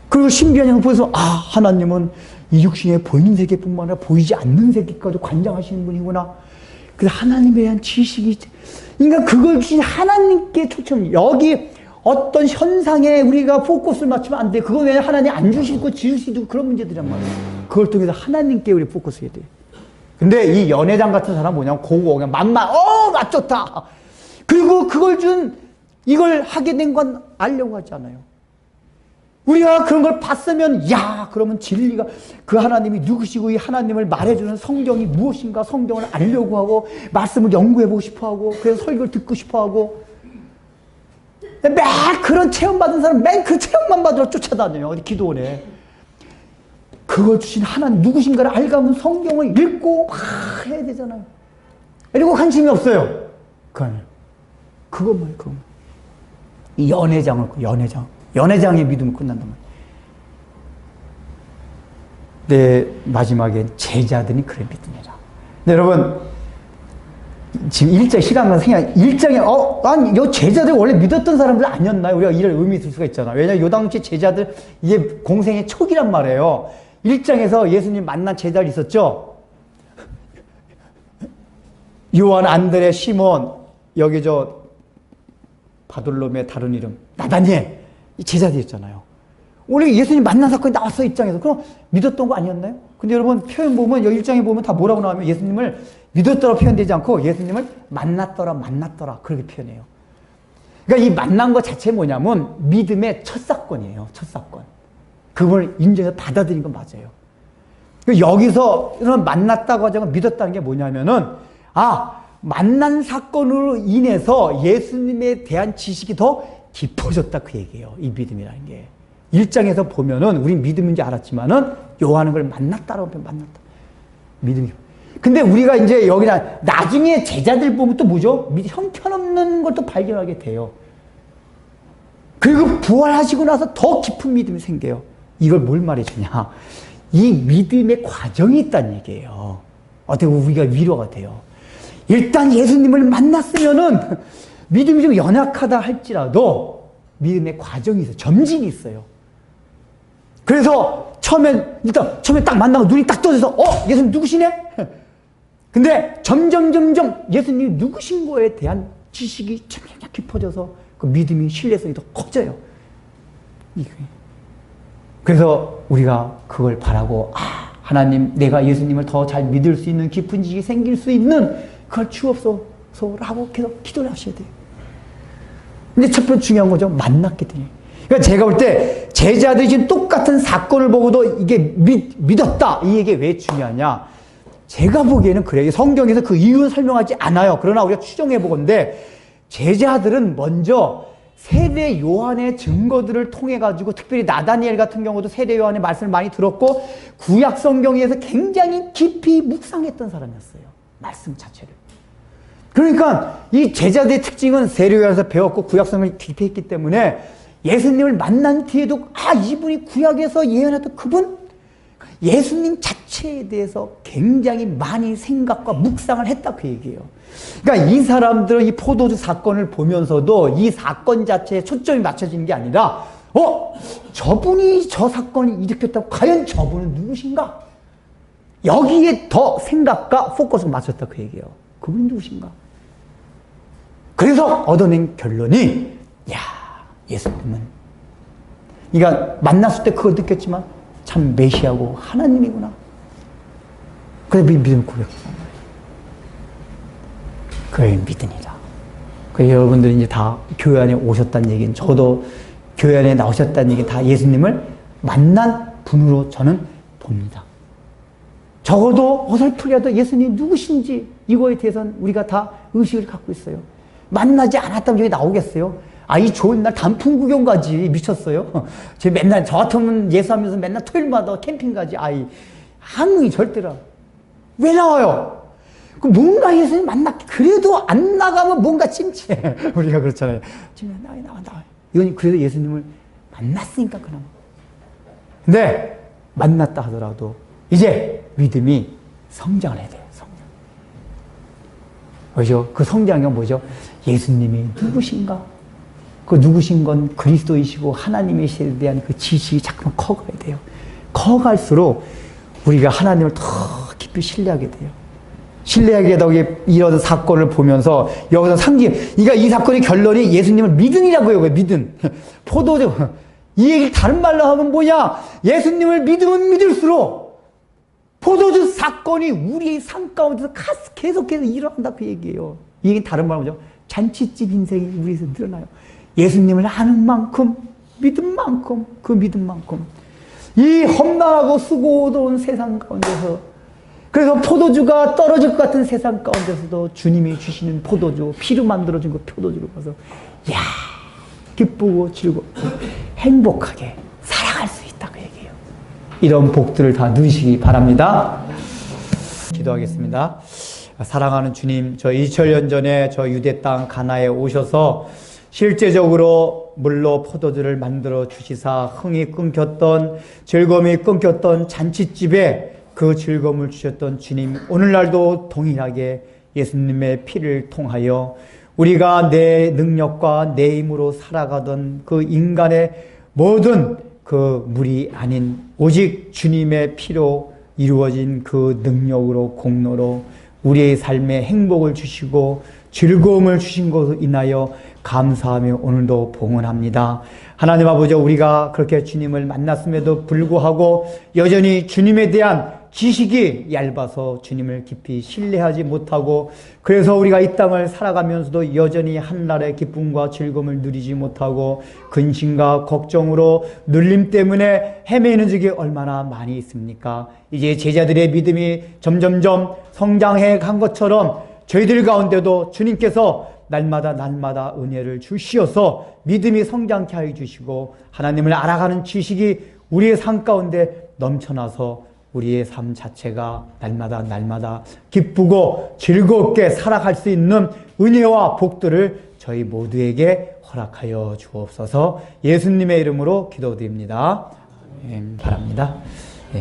그리고 신비한 걸 보여서, 하나님은 이 육신에 보이는 세계뿐만 아니라 보이지 않는 세계까지 관장하시는 분이구나. 그래서 하나님에 대한 지식이, 그러니까 그걸 주신 하나님께 초점, 여기 어떤 현상에 우리가 포커스를 맞추면 안 돼. 그거 왜 하나님 안 주시고 지으시고 그런 문제들이란 말이에요. 그걸 통해서 하나님께 우리 포커스 해야 돼. 근데 이 연회장 같은 사람 뭐냐면 그냥 맛 좋다. 그리고 이걸 하게 된 건 알려고 하지 않아요. 우리가 그런 걸 봤으면, 그러면 진리가, 그 하나님이 누구시고 이 하나님을 말해주는 성경이 무엇인가 성경을 알려고 하고, 말씀을 연구해보고 싶어 하고, 그래서 설교를 듣고 싶어 하고, 맨 그런 체험받은 사람, 맨 그 체험만 받으러 쫓아다녀요. 어디 기도원에. 그걸 주신 하나님 누구신가를 알가면 성경을 읽고 막 해야 되잖아요. 그리고 관심이 없어요. 그것만. 이 연회장의 믿음을 끝난단 말이에요. 내 마지막엔 제자들이 그래 믿으니라. 근데 여러분, 지금 1장 시간만 생각, 1장에, 아니, 요 제자들 원래 믿었던 사람들 아니었나요? 우리가 이런 의미 있을 수가 있잖아. 왜냐면 요 당시 제자들, 이게 공생의 초기란 말이에요. 1장에서 예수님 만난 제자들 있었죠? 요한, 안드레, 시몬, 여기 바돌롬의 다른 이름, 나다니엘, 이 제자들이었잖아요. 원래 예수님 만난 사건이 나왔어, 입장에서. 그럼 믿었던 거 아니었나요? 근데 여러분, 표현 보면, 여기 1장에 보면 다 뭐라고 나오면 예수님을 믿었더라 표현되지 않고 예수님을 만났더라. 그렇게 표현해요. 그러니까 이 만난 것 자체 뭐냐면 믿음의 첫 사건이에요. 첫 사건. 그걸 인정해서 받아들인 건 맞아요. 여기서 만났다고 하자고 믿었다는 게 뭐냐면은, 만난 사건으로 인해서 예수님에 대한 지식이 더 깊어졌다. 그 얘기예요. 이 믿음이라는 게. 1장에서 보면은 우리 믿음인지 알았지만은 요한은 그걸 만났다라고 만났다. 믿음이. 근데 우리가 이제 여기다 나중에 제자들 보면 또 뭐죠? 형편없는 것도 발견하게 돼요. 그리고 부활하시고 나서 더 깊은 믿음이 생겨요. 이걸 뭘 말해주냐? 이 믿음의 과정이 있다는 얘기예요. 어떻게 우리가 위로가 돼요. 일단 예수님을 만났으면은 믿음이 좀 연약하다 할지라도 믿음의 과정이 있어요. 점진이 있어요. 그래서 처음에 딱 만나고 눈이 딱 떠져서 예수님 누구시네? 근데 점점 예수님이 누구신 거에 대한 지식이 점점 깊어져서 그 믿음이 신뢰성이 더 커져요. 그래서 우리가 그걸 바라고 하나님 내가 예수님을 더 잘 믿을 수 있는 깊은 지식이 생길 수 있는 그걸 주옵소서라고 계속 기도를 하셔야 돼요. 근데 첫 번째 중요한 거죠. 만났기 때문에. 그러니까 제가 볼 때 제자들이 지금 똑같은 사건을 보고도 이게 믿었다. 이 얘기 왜 중요하냐? 제가 보기에는 그래요. 성경에서 그 이유는 설명하지 않아요. 그러나 우리가 추정해 보건대 제자들은 먼저 세례 요한의 증거들을 통해 가지고 특별히 나다니엘 같은 경우도 세례 요한의 말씀을 많이 들었고 구약 성경에서 굉장히 깊이 묵상했던 사람이었어요. 말씀 자체를. 그러니까 이 제자들의 특징은 세례 요한에서 배웠고 구약 성경을 깊이 했기 때문에 예수님을 만난 뒤에도 이분이 구약에서 예언했던 그분 예수님 자체에 대해서 굉장히 많이 생각과 묵상을 했다 그 얘기예요. 그러니까 이 사람들은 이 포도주 사건을 보면서도 이 사건 자체에 초점이 맞춰지는 게 아니라 저분이 저 사건을 일으켰다고 과연 저분은 누구신가? 여기에 더 생각과 포커스를 맞췄다 그 얘기예요. 그분이 누구신가? 그래서 얻어낸 결론이 예수님은 그러니까 만났을 때 그걸 느꼈지만 참 메시아고 하나님이구나. 그래 믿음을 고백했단 말이에요. 그게 믿음이다. 그래서 여러분들이 이제 다 교회 안에 오셨다는 얘기는 저도 교회 안에 나오셨다는 얘기는 다 예수님을 만난 분으로 저는 봅니다. 적어도 어설프게라도 예수님 누구신지 이거에 대해서는 우리가 다 의식을 갖고 있어요. 만나지 않았다면 여기 나오겠어요? 이 좋은 날 단풍 구경 가지. 미쳤어요? 저 같으면 예수하면서 맨날 토요일마다 캠핑 가지. 한국이 절대로. 왜 나와요? 뭔가 예수님 그래도 안 나가면 뭔가 찜찜해. 우리가 그렇잖아요. 나와. 이건 그래도 예수님을 만났으니까 그나마. 근데 만났다 하더라도 이제 믿음이 성장을 해야 돼요. 그죠? 그 성장이 뭐죠? 예수님이 누구신가? 그 누구신 건 그리스도이시고 하나님의 시에 대한 그 지식이 자꾸만 커가야 돼요. 커갈수록 우리가 하나님을 더 깊이 신뢰하게 돼요. 신뢰하게 되고 이런 사건을 보면서 여기서 그러니까 이 사건의 결론이 예수님을 믿음이라고 해요. 믿음. 포도주. 이 얘기를 다른 말로 하면 뭐냐? 예수님을 믿으면 믿을수록 포도주 사건이 우리의 삶 가운데서 계속해서 일어난다 그 얘기예요. 이 얘기는 다른 말로 뭐죠? 잔치집 인생이 우리에서 늘어나요. 예수님을 아는 만큼, 믿은 만큼, 그 믿은 만큼. 이 험난하고 수고로운 세상 가운데서, 그래서 포도주가 떨어질 것 같은 세상 가운데서도 주님이 주시는 포도주, 피로 만들어진 그 포도주를 봐서, 기쁘고 즐겁고, 행복하게 살아갈 수 있다, 그 얘기예요. 이런 복들을 다 누리시기 바랍니다. 기도하겠습니다. 사랑하는 주님, 저 2000년 전에 저 유대 땅 가나에 오셔서 실제적으로 물로 포도주를 만들어 주시사 흥이 끊겼던, 즐거움이 끊겼던 잔치집에 그 즐거움을 주셨던 주님, 오늘날도 동일하게 예수님의 피를 통하여 우리가 내 능력과 내 힘으로 살아가던 그 인간의 모든 그 물이 아닌 오직 주님의 피로 이루어진 그 능력으로, 공로로 우리의 삶에 행복을 주시고 즐거움을 주신 것으로 인하여 감사하며 오늘도 봉헌합니다. 하나님 아버지, 우리가 그렇게 주님을 만났음에도 불구하고 여전히 주님에 대한 지식이 얇아서 주님을 깊이 신뢰하지 못하고, 그래서 우리가 이 땅을 살아가면서도 여전히 한날의 기쁨과 즐거움을 누리지 못하고 근심과 걱정으로 눌림 때문에 헤매는 적이 얼마나 많이 있습니까? 이제 제자들의 믿음이 점점점 성장해 간 것처럼 저희들 가운데도 주님께서 날마다 은혜를 주시어서 믿음이 성장케 하여 주시고 하나님을 알아가는 지식이 우리의 삶 가운데 넘쳐나서 우리의 삶 자체가 날마다 기쁘고 즐겁게 살아갈 수 있는 은혜와 복들을 저희 모두에게 허락하여 주옵소서. 예수님의 이름으로 기도드립니다. 바랍니다.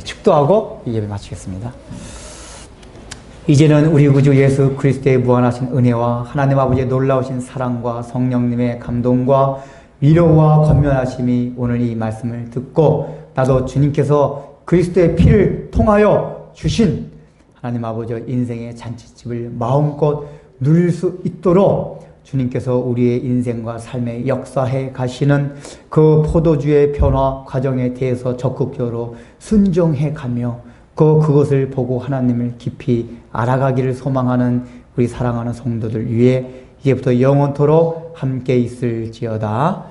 축도하고 예배 마치겠습니다. 이제는 우리 구주 예수 그리스도의 무한하신 은혜와 하나님 아버지의 놀라우신 사랑과 성령님의 감동과 위로와 권면하심이 오늘 이 말씀을 듣고 나도 주님께서 그리스도의 피를 통하여 주신 하나님 아버지의 인생의 잔치집을 마음껏 누릴 수 있도록 주님께서 우리의 인생과 삶에 역사해 가시는 그 포도주의 변화 과정에 대해서 적극적으로 순종해 가며 그것을 보고 하나님을 깊이 알아가기를 소망하는 우리 사랑하는 성도들 위해 이제부터 영원토록 함께 있을지어다.